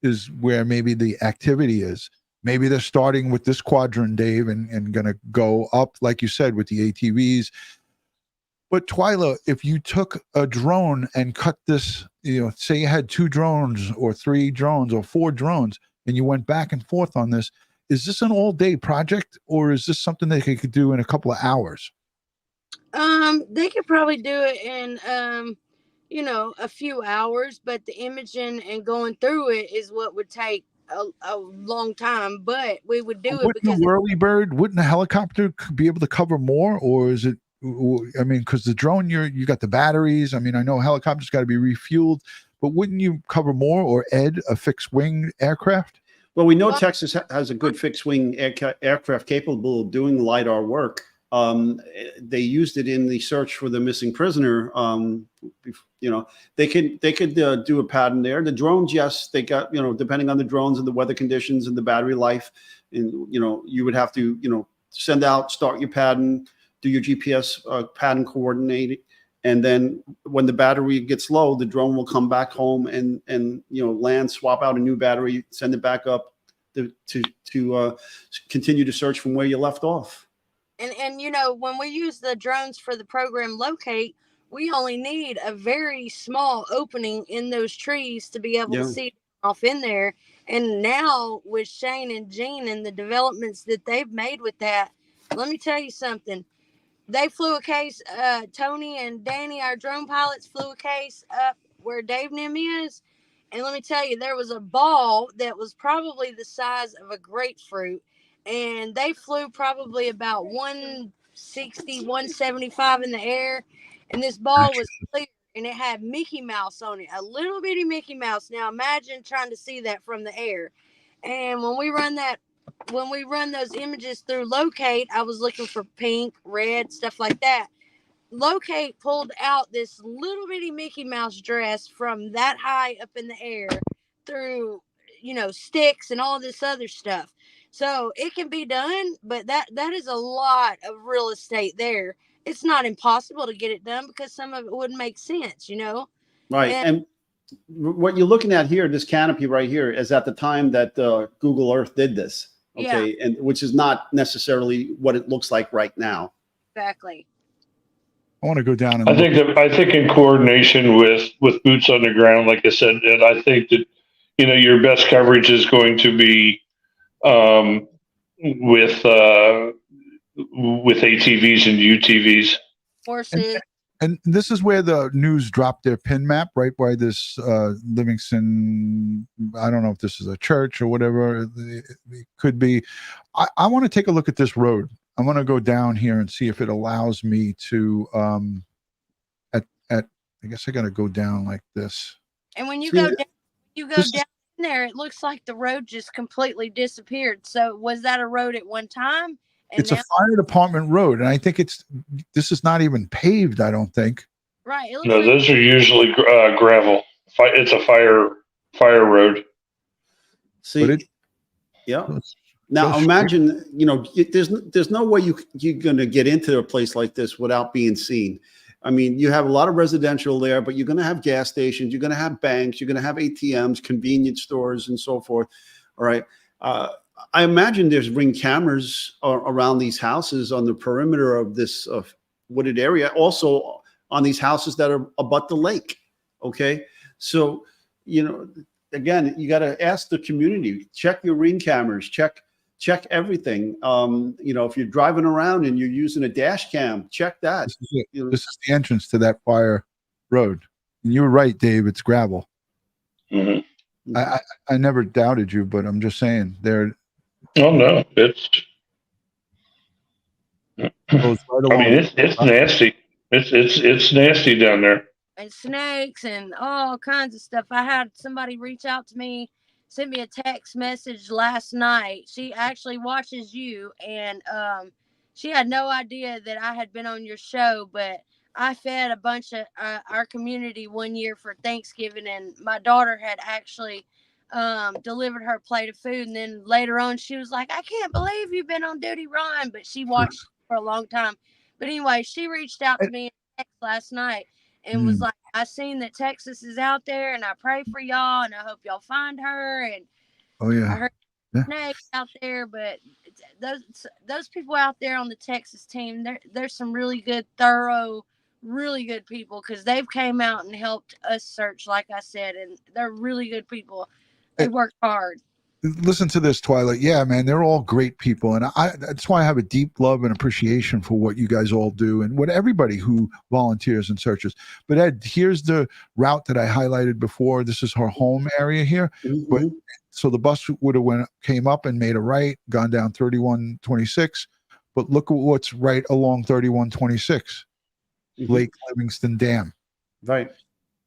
is where maybe the activity is. Maybe they're starting with this quadrant, Dave, and going to go up, like you said, with the ATVs. But Twyla, if you took a drone and cut this, say you had 2 drones or 3 drones or 4 drones, and you went back and forth on this, is this an all-day project, or is this something they could do in a couple of hours? They could probably do it in a few hours, but the imaging and going through it is what would take a long time. But we would do it because the whirlybird, wouldn't a helicopter be able to cover more, or is it? I mean, because the drone, you got the batteries. I mean, I know helicopters got to be refueled, but wouldn't you cover more, or Ed, a fixed wing aircraft? Well, we know Texas has a good fixed wing aircraft capable of doing LiDAR work. They used it in the search for the missing prisoner. They could do a pattern there. The drones, yes, they got, depending on the drones and the weather conditions and the battery life, and you would have to, send out, start your pattern, do your GPS pattern And then when the battery gets low, the drone will come back home and land, swap out a new battery, send it back up to continue to search from where you left off. And when we use the drones for the program Locate, we only need a very small opening in those trees to be able to see off in there. And now with Shane and Gene and the developments that they've made with that, let me tell you something. They flew a case, Tony and Danny, our drone pilots, flew a case up where Dave Nim is. And let me tell you, there was a ball that was probably the size of a grapefruit. And they flew probably about 160, 175 in the air. And this ball was clear and it had Mickey Mouse on it, a little bitty Mickey Mouse. Now imagine trying to see that from the air. And when we run those images through Locate, I was looking for pink, red, stuff like that. Locate pulled out this little bitty Mickey Mouse dress from that high up in the air through, sticks and all this other stuff. So it can be done, but that is a lot of real estate there. It's not impossible to get it done because some of it wouldn't make sense, Right. And what you're looking at here, this canopy right here, is at the time that Google Earth did this. Okay. Yeah. And which is not necessarily what it looks like right now. Exactly. I want to go down and I think in coordination with boots on the ground, like I said, and I think that your best coverage is going to be with ATVs and UTVs. Horses. And this is where the news dropped their pin map, right by this Livingston. I don't know if this is a church or whatever it could be. I want to take a look at this road. I want to go down here and see if it allows me to. I guess I got to go down like this. And when you go down there, it looks like the road just completely disappeared. So was that a road at one time? And it's a fire department road, and I think this is not even paved. I don't think. Right. No, those are usually gravel. It's a fire road. See, Now imagine, there's no way you're going to get into a place like this without being seen. I mean, you have a lot of residential there, but you're going to have gas stations, you're going to have banks, you're going to have ATMs, convenience stores, and so forth. All right. I imagine there's Ring cameras around these houses on the perimeter of this wooded area, also on these houses that are abut the lake. Okay. So, again, you got to ask the community, check your Ring cameras, check everything. If you're driving around and you're using a dash cam, check that. This is the entrance to that fire road. And you were right, Dave. It's gravel. Mm-hmm. I never doubted you, but I'm just saying there. Oh no, it's nasty. It's nasty down there. And snakes and all kinds of stuff. I had somebody reach out to me, sent me a text message last night. She actually watches you, and she had no idea that I had been on your show, but I fed a bunch of our community one year for Thanksgiving, and my daughter had actually delivered her plate of food. And then later on, she was like, I can't believe you've been on DutyRon, but she watched for a long time. But anyway, she reached out to me in text last night and was like, I seen that Texas is out there, and I pray for y'all, and I hope y'all find her. And I heard snakes out there, but those people out there on the Texas team, there's some really good, thorough, really good people, because they've came out and helped us search, like I said, and they're really good people. They work hard. Listen to this, Twilight. Yeah, man, they're all great people. And that's why I have a deep love and appreciation for what you guys all do and what everybody who volunteers and searches. But Ed, here's the route that I highlighted before. This is her home area here. Mm-hmm. But so the bus would have came up and made a right, gone down 3126. But look at what's right along 3126, Lake Livingston Dam. Right.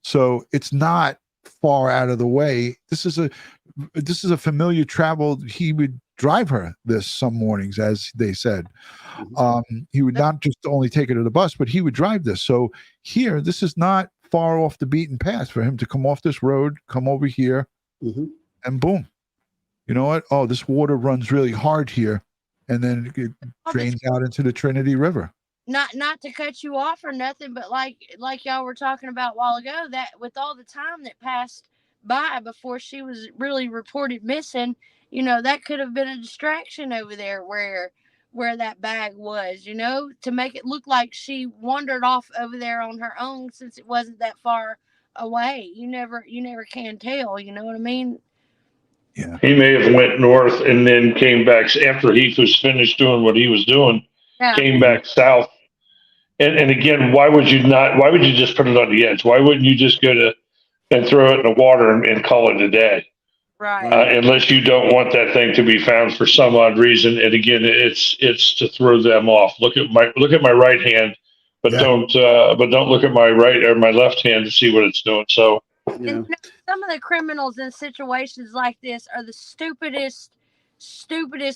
So it's not far out of the way. This is a familiar travel. He would drive her this some mornings, as they said. He would not just only take her to the bus, but he would drive this. So here, this is not far off the beaten path for him to come off this road, come over here, and boom. You know what? Oh, this water runs really hard here, and then it drains out into the Trinity River. not to cut you off or nothing, but like y'all were talking about a while ago, that with all the time that passed by before she was really reported missing, that could have been a distraction over there where that bag was, to make it look like she wandered off over there on her own, since it wasn't that far away. You never can tell, you know what I mean? Yeah. He may have went north and then came back after he was finished doing what he was doing, Yeah. came back south. And again, why would you just put it on the edge? Why wouldn't you just go to and throw it in the water and call it a day? Right. Unless you don't want that thing to be found for some odd reason. And again, it's to throw them off. Look at my right hand, but don't look at my right or my left hand to see what it's doing. So And some of the criminals in situations like this are the stupidest,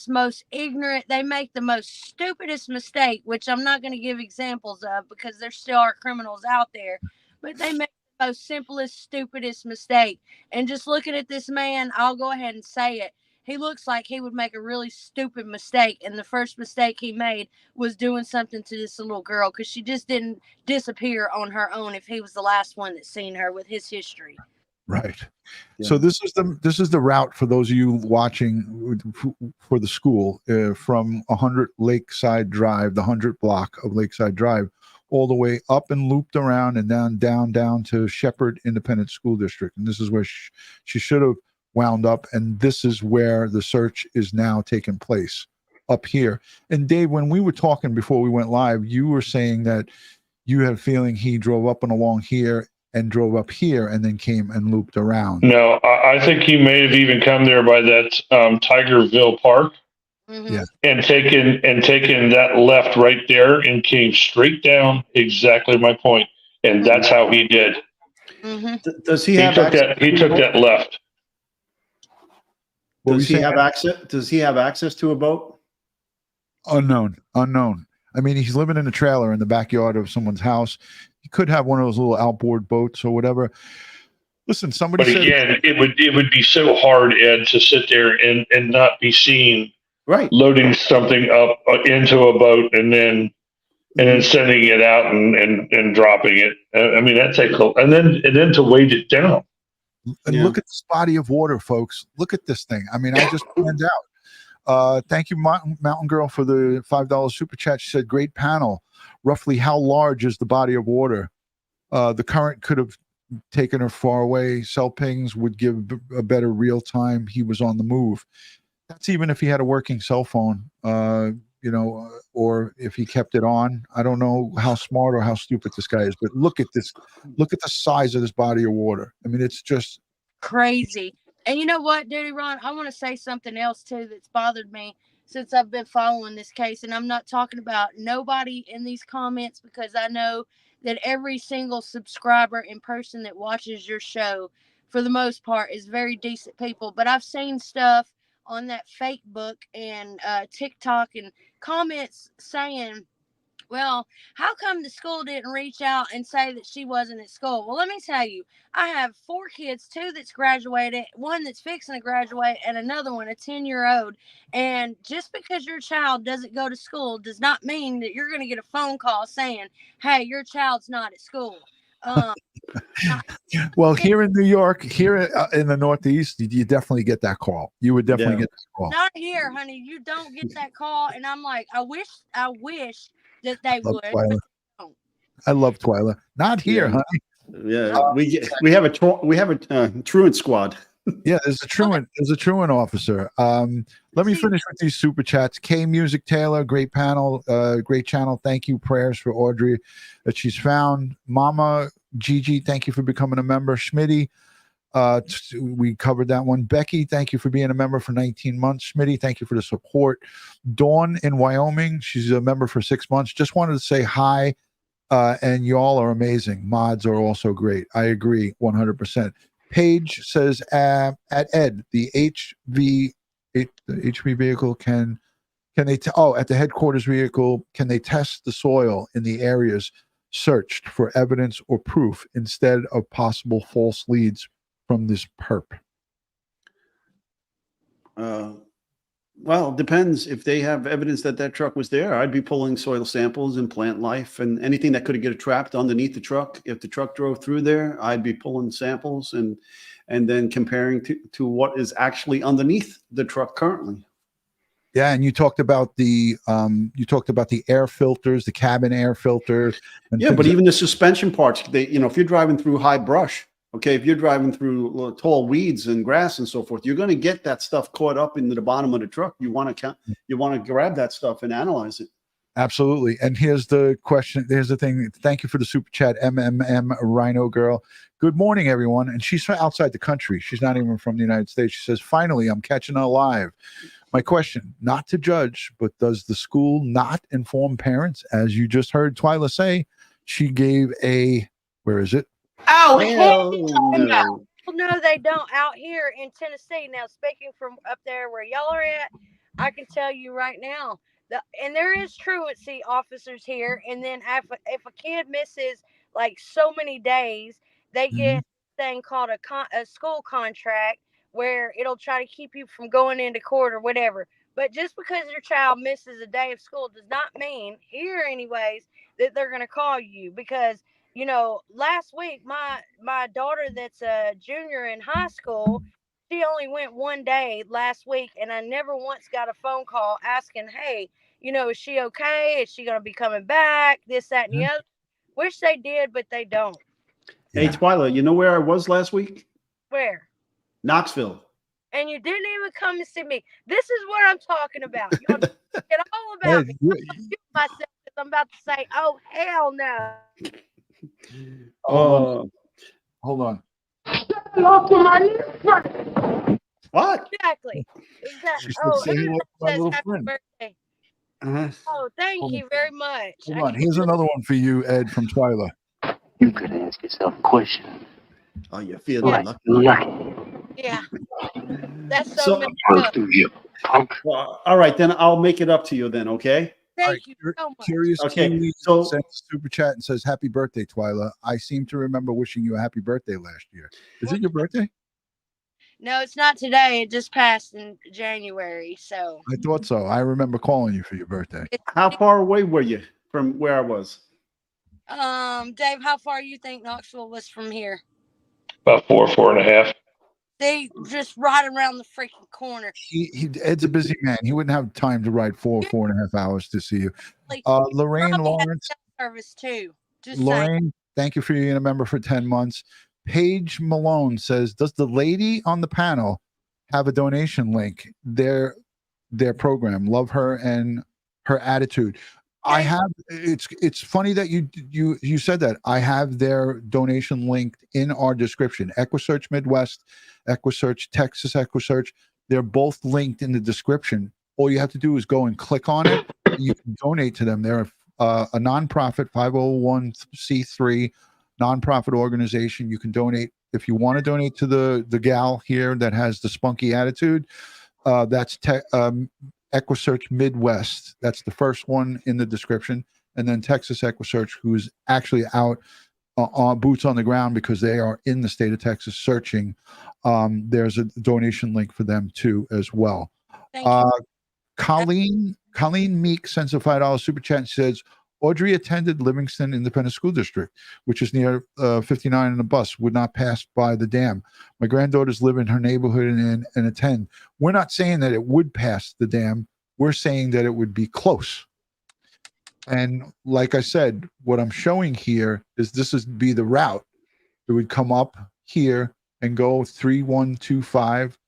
most ignorant. They make the most stupidest mistake, which I'm not going to give examples of because there still are criminals out there, but they make the most simplest, stupidest mistake. And just looking at this man, I'll go ahead and say it. He looks like he would make a really stupid mistake. And the first mistake he made was doing something to this little girl, because she just didn't disappear on her own if he was the last one that seen her with his history. Right. Yeah. So this is the route for those of you watching for the school from 100 Lakeside Drive, the 100 block of Lakeside Drive, all the way up and looped around and down to Shepherd Independent School District. And this is where she should have wound up. And this is where the search is now taking place, up here. And Dave, when we were talking before we went live, you were saying that you had a feeling he drove up and along here and drove up here and then came and looped around. no, I think he may have even come there by that Tigerville Park. Mm-hmm. Yeah. And taken that left right there and came straight down. Exactly my point. And that's how he did. Mm-hmm. Does he He have took access? he took that left. Does he have access? Does he have access to a boat? Unknown. I mean, he's living in a trailer in the backyard of someone's house. He could have one of those little outboard boats or whatever. Listen, somebody But said again, it would be so hard, Ed, to sit there and not be seen loading something up into a boat and then sending it out and dropping it. I mean, that takes and then to weight it down. And look at this body of water, folks. Look at this thing. I mean, I just found out. Thank you, Mountain Girl, for the $5 super chat. She said, great panel. Roughly how large is the body of water? The current could have taken her far away. Cell pings would give a better real time. He was on the move. That's even if he had a working cell phone, or if he kept it on. I don't know how smart or how stupid this guy is, but look at this. Look at the size of this body of water. I mean, it's just Crazy. And you know what, DutyRon? I want to say something else too that's bothered me since I've been following this case. And I'm not talking about nobody in these comments, because I know that every single subscriber and person that watches your show, for the most part, is very decent people. But I've seen stuff on that fake book and TikTok and comments saying, well, how come the school didn't reach out and say that she wasn't at school? Well, let me tell you, I have 4 kids, 2 that's graduated, 1 that's fixing to graduate, and another one, a 10-year-old. And just because your child doesn't go to school does not mean that you're going to get a phone call saying, hey, your child's not at school. well, here in New York, here in the Northeast, you definitely get that call. You would definitely get that call. Not here, honey. You don't get that call. And I'm like, I wish that they would. But they don't. I love Twyla. Not here, honey. Yeah, we have a truant squad. Yeah, there's a truant officer. Let me finish with these super chats. K Music Taylor, great panel, great channel. Thank you. Prayers for Audrey that she's found. Mama Gigi, thank you for becoming a member. Schmitty, we covered that one. Becky, thank you for being a member for 19 months. Schmitty, thank you for the support. Dawn in Wyoming, she's a member for 6 months. Just wanted to say hi, and y'all are amazing. Mods are also great. I agree 100%. Paige says, at Ed, the HV vehicle can they at the headquarters vehicle, can they test the soil in the areas searched for evidence or proof instead of possible false leads from this perp? Well, it depends. If they have evidence that that truck was there, I'd be pulling soil samples and plant life and anything that could get trapped underneath the truck. If the truck drove through there, I'd be pulling samples and then comparing to what is actually underneath the truck currently. Yeah, and you talked about the air filters, the cabin air filters. And Yeah, but even the suspension parts, if you're driving through high brush, okay, if you're driving through tall weeds and grass and so forth, you're going to get that stuff caught up into the bottom of the truck. You want to grab that stuff and analyze it. Absolutely. And here's the question. Here's the thing. Thank you for the super chat, MMM Rhino Girl. Good morning, everyone. And she's from outside the country. She's not even from the United States. She says, finally, I'm catching her live. My question, not to judge, but does the school not inform parents? As you just heard Twyla say, she gave where is it? Oh, hell no. No, they don't out here in Tennessee. Now, speaking from up there where y'all are at, I can tell you right now, and there is truancy officers here. And then if a kid misses like so many days, they get a thing called a school contract where it'll try to keep you from going into court or whatever. But just because your child misses a day of school does not mean, here anyways, that they're going to call you. Because last week, my daughter that's a junior in high school, she only went one day last week, and I never once got a phone call asking, hey, is she okay? Is she going to be coming back? This, that, and the other. Wish they did, but they don't. Hey, Twyla, you know where I was last week? Where? Knoxville. And you didn't even come and see me. This is what I'm talking about. Y'all get all about me. Myself, I'm about to say, oh, hell no. Hold on. What? Exactly. She said, say hello to my little happy friend. birthday. Uh-huh. Oh, thank you very much. Hold on. Here's another one for you, Ed, from Twyla. You could ask yourself a question. Oh, you feel lucky. Yeah. That's So- messed Work up. through you, punk. Well, all right, then I'll make it up to you then, okay? Thank you so much. Curious Okay, Kiwi so- sends a super chat and says, happy birthday, Twyla. I seem to remember wishing you a happy birthday last year. Is it your birthday? No, it's not today. It just passed in January. So I thought so. I remember calling you for your birthday. How far away were you from where I was? Dave, how far you think Knoxville was from here? About 4.5. They just right around the freaking corner. Ed's a busy man. He wouldn't have time to ride 4.5 hours to see you. Lorraine Probably had Lawrence. cell service too. Just saying. Lorraine, thank you for being a member for 10 months. Paige Malone says, does the lady on the panel have a donation link? Their program. Love her and her attitude. I have. It's funny that you said that. I have their donation linked in our description. EquuSearch Midwest, EquuSearch Texas, EquuSearch. They're both linked in the description. All you have to do is go and click on it. You can donate to them. They're a nonprofit 501c3 nonprofit organization. You can donate if you want to donate to the gal here that has the spunky attitude. That's EquuSearch Midwest. That's the first one in the description. And then Texas EquuSearch, who's actually out on boots on the ground because they are in the state of Texas searching. There's a donation link for them too as well. Thank you. Colleen Meek sends a $5 super chat and says, Audrey attended Livingston Independent School District, which is near 59 in a bus, would not pass by the dam. My granddaughters live in her neighborhood and attend. We're not saying that it would pass the dam. We're saying that it would be close. And like I said, what I'm showing here is this would be the route. It would come up here and go 3125,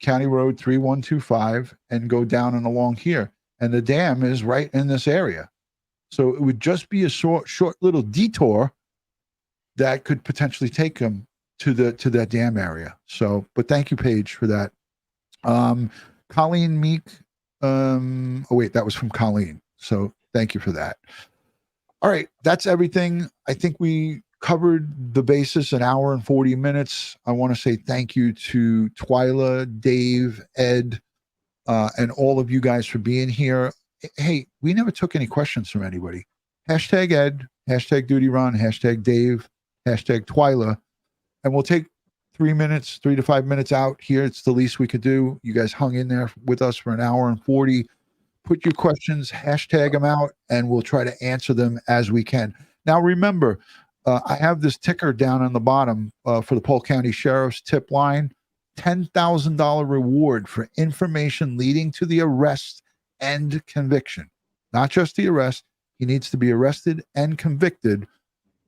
County Road 3125, and go down and along here. And the dam is right in this area. So it would just be a short little detour that could potentially take them to that dam area. So, but thank you, Paige, for that. Colleen Meek. Oh wait, that was from Colleen. So thank you for that. All right, that's everything. I think we covered the basis, an hour and 40 minutes. I want to say thank you to Twyla, Dave, Ed, and all of you guys for being here. Hey, we never took any questions from anybody. Hashtag Ed, hashtag DutyRon, hashtag Dave, hashtag Twyla. And we'll take 3 to 5 minutes out here. It's the least we could do. You guys hung in there with us for an hour and 40. Put your questions, hashtag them out, and we'll try to answer them as we can. Now, remember, I have this ticker down on the bottom for the Polk County Sheriff's tip line. $10,000 reward for information leading to the arrest and conviction. Not just the arrest. He needs to be arrested and convicted.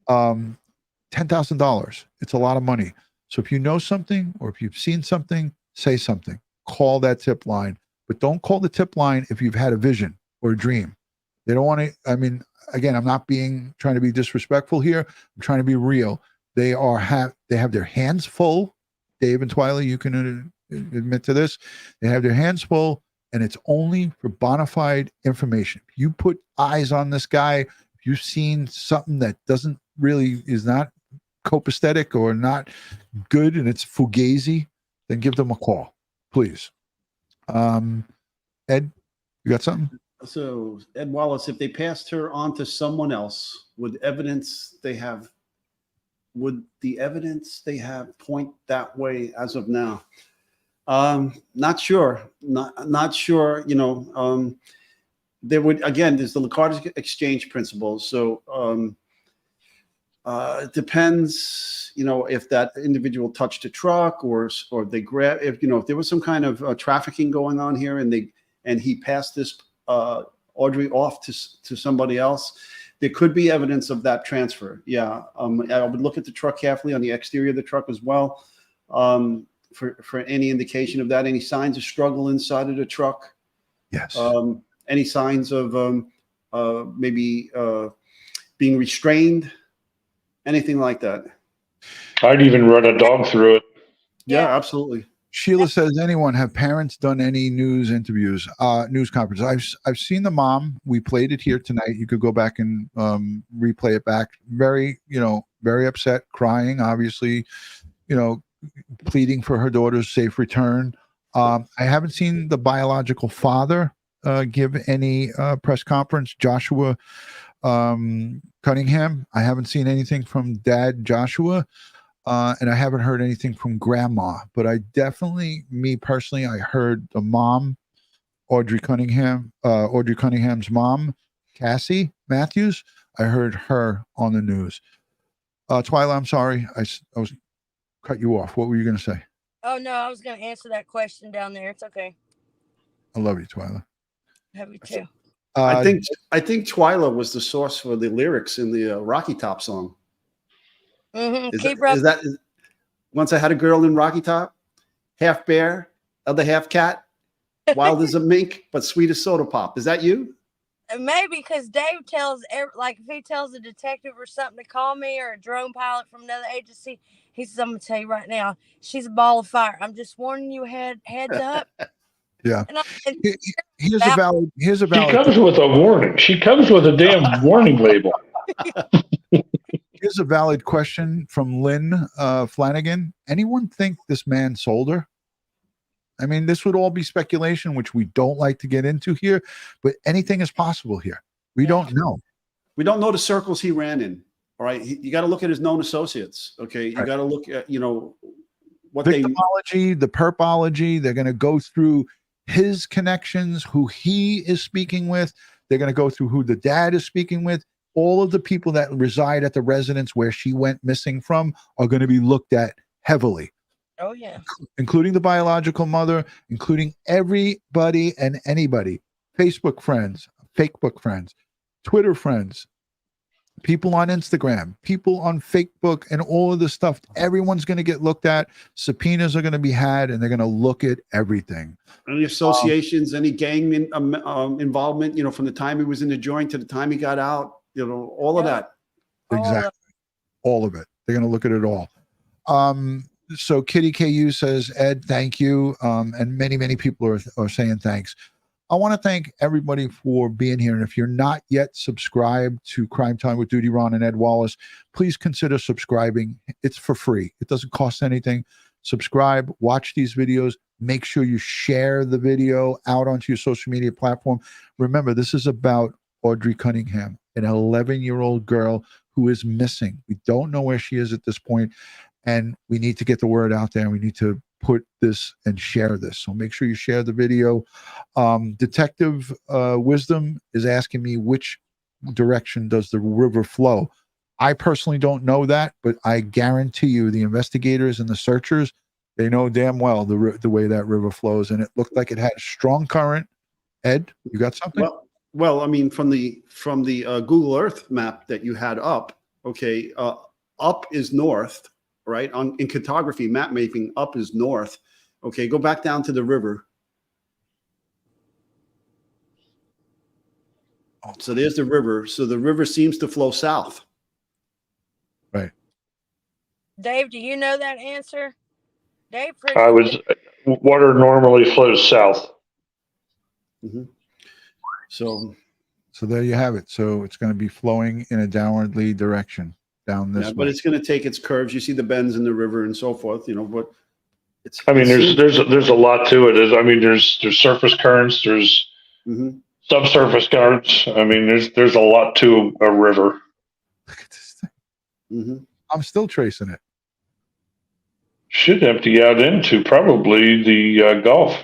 $10,000. It's a lot of money. So if you know something or if you've seen something, say something. Call that tip line. But don't call the tip line if you've had a vision or a dream. They don't want to, I mean, again, I'm not trying to be disrespectful here. I'm trying to be real. They have their hands full. Dave and Twyla, you can admit to this. They have their hands full, and it's only for bona fide information. If you put eyes on this guy, if you've seen something that is not copacetic or not good and it's fugazi, then give them a call, please. Ed, you got something? So, Ed Wallace, if they passed her on to someone else, would the evidence they have point that way as of now? Not sure. Not sure. There would, again, there's the Lacardis exchange principle. So it depends, if that individual touched a truck or they grab, if there was some kind of trafficking going on here and he passed this Audrii off to somebody else, there could be evidence of that transfer. Yeah. I would look at the truck carefully on the exterior of the truck as well. For any indication of that, any signs of struggle inside of the truck. Yes. Any signs of maybe being restrained, anything like that. I'd even run a dog through it. Yeah, absolutely. Sheila says, anyone have parents done any news interviews, news conferences? I've seen the mom. We played it here tonight. You could go back and replay it back. Very upset, crying, obviously, pleading for her daughter's safe return. I haven't seen the biological father give any press conference. Joshua Cunningham. I haven't seen anything from Dad Joshua. And I haven't heard anything from Grandma, but I definitely, me personally, I heard the mom, Audrii Cunningham's mom, Cassie Matthews. I heard her on the news. Twyla, I'm sorry, I was cut you off. What were you going to say? Oh no, I was going to answer that question down there. It's okay. I love you, Twyla. Have you too. I think Twyla was the source for the lyrics in the Rocky Top song. Is that once I had a girl in Rocky Top, half bear, other half cat, wild as a mink, but sweet as soda pop. Is that you? Maybe because Dave tells, if he tells a detective or something to call me or a drone pilot from another agency, he says, I'm going to tell you right now, she's a ball of fire. I'm just warning you heads up. Yeah. Here's a valid. She comes with a warning. She comes with a damn warning label. Here's a valid question from Lynn Flanagan. Anyone think this man sold her? I mean, this would all be speculation, which we don't like to get into here, but anything is possible here. We don't know. We don't know the circles he ran in. All right. You got to look at his known associates. Okay. You got to look at, what victimology, the perpology. They're going to go through his connections, who he is speaking with. They're going to go through who the dad is speaking with. All of the people that reside at the residence where she went missing from are going to be looked at heavily. Oh, yeah. Including the biological mother, including everybody and anybody. Facebook friends, Facebook friends, Twitter friends, people on Instagram, people on Facebook, and all of this stuff. Everyone's going to get looked at. Subpoenas are going to be had, and they're going to look at everything. Any associations, any gang involvement, from the time he was in the joint to the time he got out. All of that. Exactly. All of it. They're going to look at it all. So Kitty KU says, Ed, thank you. And many, many people are saying thanks. I want to thank everybody for being here. And if you're not yet subscribed to Crime Time with DutyRon and Ed Wallace, please consider subscribing. It's for free. It doesn't cost anything. Subscribe, watch these videos. Make sure you share the video out onto your social media platform. Remember, this is about Audrii Cunningham, an 11-year-old girl who is missing. We don't know where she is at this point. and we need to get the word out there. We need to put this and share this. So make sure you share the video. Detective Wisdom is asking me which direction does the river flow. I personally don't know that, but I guarantee you the investigators and the searchers, they know damn well the way that river flows, and it looked like it had a strong current. Ed, you got something? Well, I mean, from the Google Earth map that you had up, okay, up is north, right? In cartography, map mapping, up is north. Okay, go back down to the river. So there's the river. So the river seems to flow south. Right. Dave, do you know that answer? Dave, Water normally flows south. Mm-hmm. So there you have it. So it's going to be flowing in a downwardly direction down this way. But it's going to take its curves. You see the bends in the river and so forth, you know, but it's, I mean, there's a lot to it. I mean, there's surface currents, there's subsurface currents. I mean, there's a lot to a river. Look at this thing. I'm still tracing it. Should empty out into probably the Gulf.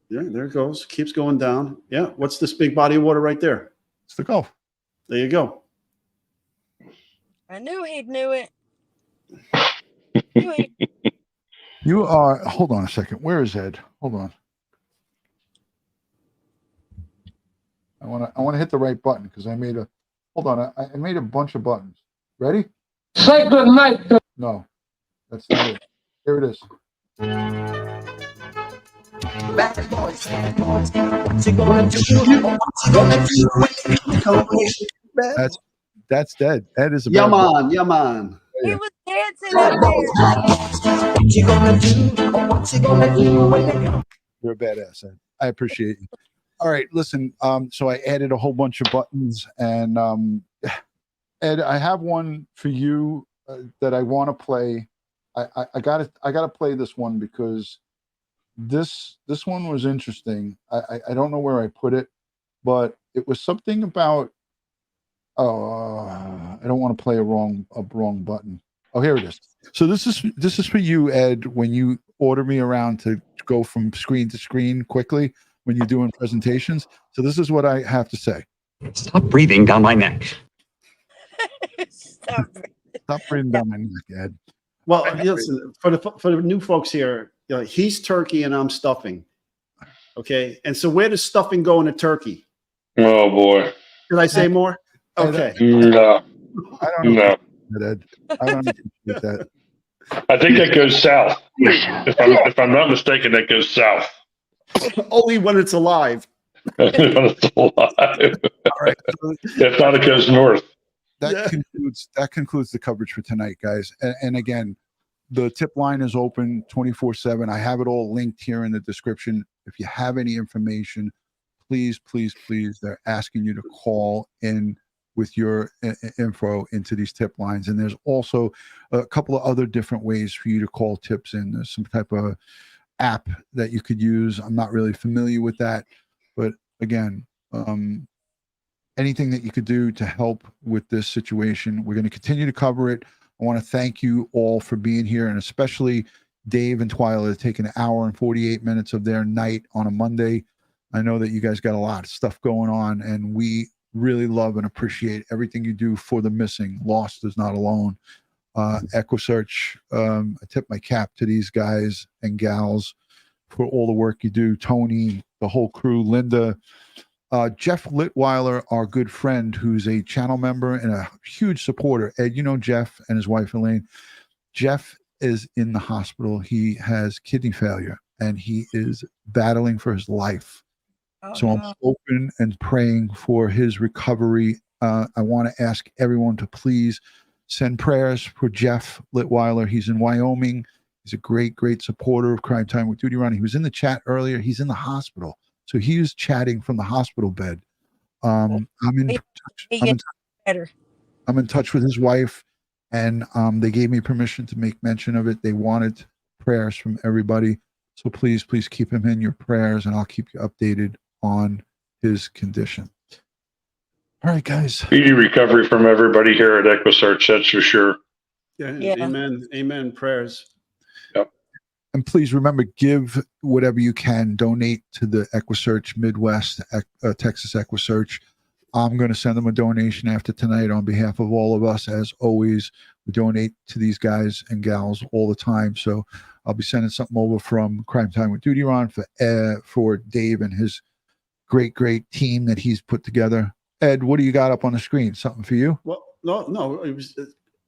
Yeah, there it goes. Keeps going down. Yeah. What's this big body of water right there? It's the Gulf. There you go. I knew he'd knew it. You are, hold on a second. Where is Ed? Hold on. I want to hit the right button because I made I made a bunch of buttons. Ready? Say good night. No, that's not it. Here it is. That's dead. Ed is a yeah man. He was dancing up there. You're a badass, Ed. I appreciate you. All right, listen. So I added a whole bunch of buttons, and Ed, I have one for you that I want to play. I gotta play this one because this one was interesting. I don't know where I put it, but it was something about. I don't want to play a wrong button. Oh, here it is. So this is for you, Ed. When you order me around to go from screen to screen quickly when you're doing presentations. So this is what I have to say. Stop breathing down my neck. Stop breathing down my neck, Ed. Well, listen, for the new folks here, you know, he's turkey and I'm stuffing. Okay, and so where does stuffing go in a turkey? Oh boy. Did I say more? Okay. No. I don't know. Ed. I don't know that. I think that goes south. If I'm not mistaken, that goes south. Only when it's alive. When it's alive. All right. If not, it goes north. That concludes the coverage for tonight, guys. And again, the tip line is open 24/7. I have it all linked here in the description. If you have any information, please, they're asking you to call in with your info into these tip lines. And there's also a couple of other different ways for you to call tips in. There's some type of app that you could use. I'm not really familiar with that, but again, anything that you could do to help with this situation, we're going to continue to cover it. I want to thank you all for being here, and especially Dave and Twyla taking an hour and 48 minutes of their night on a Monday. I know that you guys got a lot of stuff going on, and we really love and appreciate everything you do for the missing. Lost is not alone. EquuSearch, I tip my cap to these guys and gals for all the work you do. Tony, the whole crew, Linda, Jeff Litweiler, our good friend, who's a channel member and a huge supporter. Ed, you know Jeff and his wife Elaine. Jeff is in the hospital. He has kidney failure and he is battling for his life. So I'm hoping and praying for his recovery. I want to ask everyone to please send prayers for Jeff Litweiler. He's in Wyoming. He's a great supporter of Crime Time with DutyRon. He was in the chat earlier. He's in the hospital. So he was chatting from the hospital bed. I'm in touch with his wife, and they gave me permission to make mention of it. They wanted prayers from everybody. So please keep him in your prayers, and I'll keep you updated on his condition. All right, guys. Speedy recovery from everybody here at EquuSearch, that's for sure. Yeah. Amen. Amen. Prayers. And please remember, give whatever you can. Donate to the EquuSearch Midwest, Texas EquuSearch. I'm going to send them a donation after tonight on behalf of all of us. As always, we donate to these guys and gals all the time. So I'll be sending something over from Crime Time with DutyRon for Dave and his great team that he's put together. Ed, what do you got up on the screen? Something for you? Well, no. It was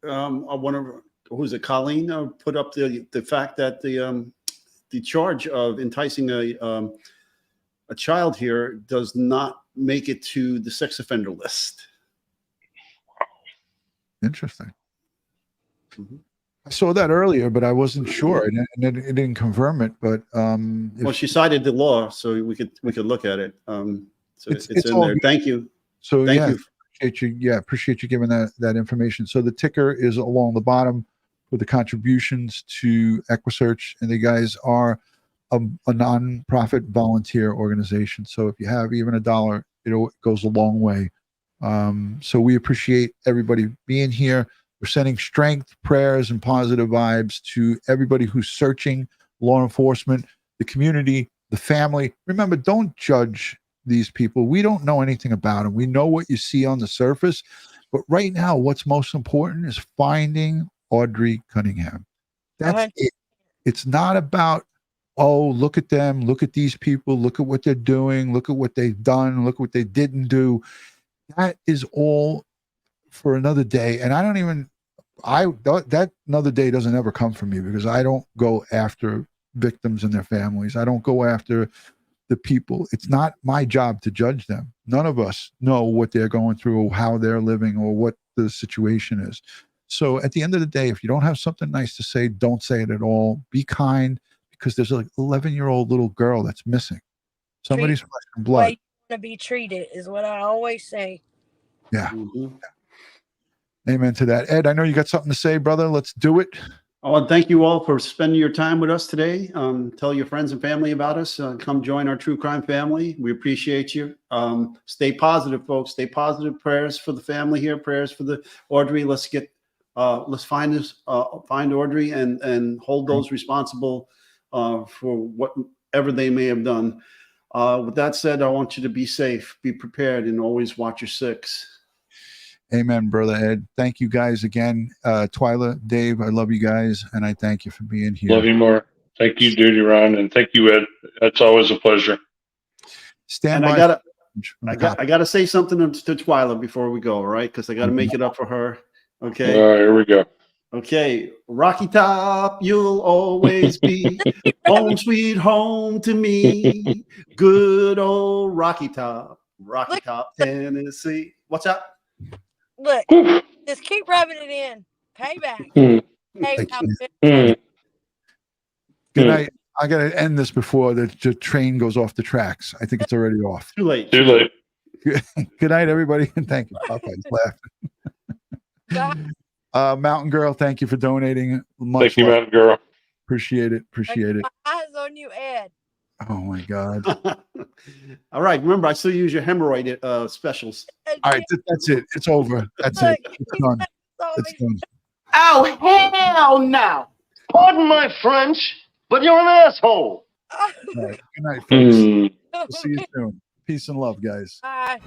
one of who's it? Colleen put up the fact that the charge of enticing a child here does not make it to the sex offender list. Interesting. Mm-hmm. I saw that earlier, but I wasn't sure. It didn't confirm it. But well, she cited the law, so we could look at it. So it's in there. Thank you. So Thank you. Appreciate you giving that information. So the ticker is along the bottom with the contributions to EquuSearch, and the guys are a nonprofit volunteer organization. So if you have even $1, it goes a long way. So we appreciate everybody being here. We're sending strength, prayers, and positive vibes to everybody who's searching, law enforcement, the community, the family. Remember, don't judge these people. We don't know anything about them. We know what you see on the surface. But right now, what's most important is finding Audrii Cunningham. That's it. It's not about, oh, look at them, look at these people, look at what they're doing, look at what they've done, look what they didn't do. That is all for another day. And that another day doesn't ever come for me, because I don't go after victims and their families. I don't go after the people. It's not my job to judge them. None of us know what they're going through or how they're living or what the situation is. So at the end of the day, if you don't have something nice to say, don't say it at all. Be kind, because there's an 11-year-old little girl that's missing. Somebody's flesh and blood. Way you want to be treated is what I always say. Yeah. Amen to that. Ed, I know you got something to say, brother. Let's do it. Oh, and thank you all for spending your time with us today. Tell your friends and family about us. Come join our true crime family. We appreciate you. Stay positive, folks. Stay positive. Prayers for the family here. Prayers for the Audrii. Let's find Audrii and hold those responsible for whatever they may have done. With that said, I want you to be safe, be prepared, and always watch your six. Amen, brother Ed. Thank you guys again. Twyla, Dave, I love you guys, and I thank you for being here. Love you more. Thank you, DutyRon, and thank you, Ed. It's always a pleasure. Stand by. I gotta say something to Twyla before we go, all right? Because I gotta make it up for her. Okay. All right, here we go. Okay. Rocky Top, you'll always be home sweet home to me. Good old Rocky Top, Tennessee. What's up? Look, just keep rubbing it in. Payback. Good night. I got to end this before the train goes off the tracks. I think it's already off. Too late. Too late. Good night, everybody, and thank you. Popeye's laughing. Mountain Girl, thank you for donating. Thank you, Mountain Girl. Appreciate it. Appreciate it. Eyes on you, Ed. Oh my God. All right. Remember, I still use your hemorrhoid specials. All right. That's it. It's over. That's it. It's done. It's done. Oh, hell no. Pardon my French, but you're an asshole. All right. Good night, folks. We'll see you soon. Peace and love, guys. Bye.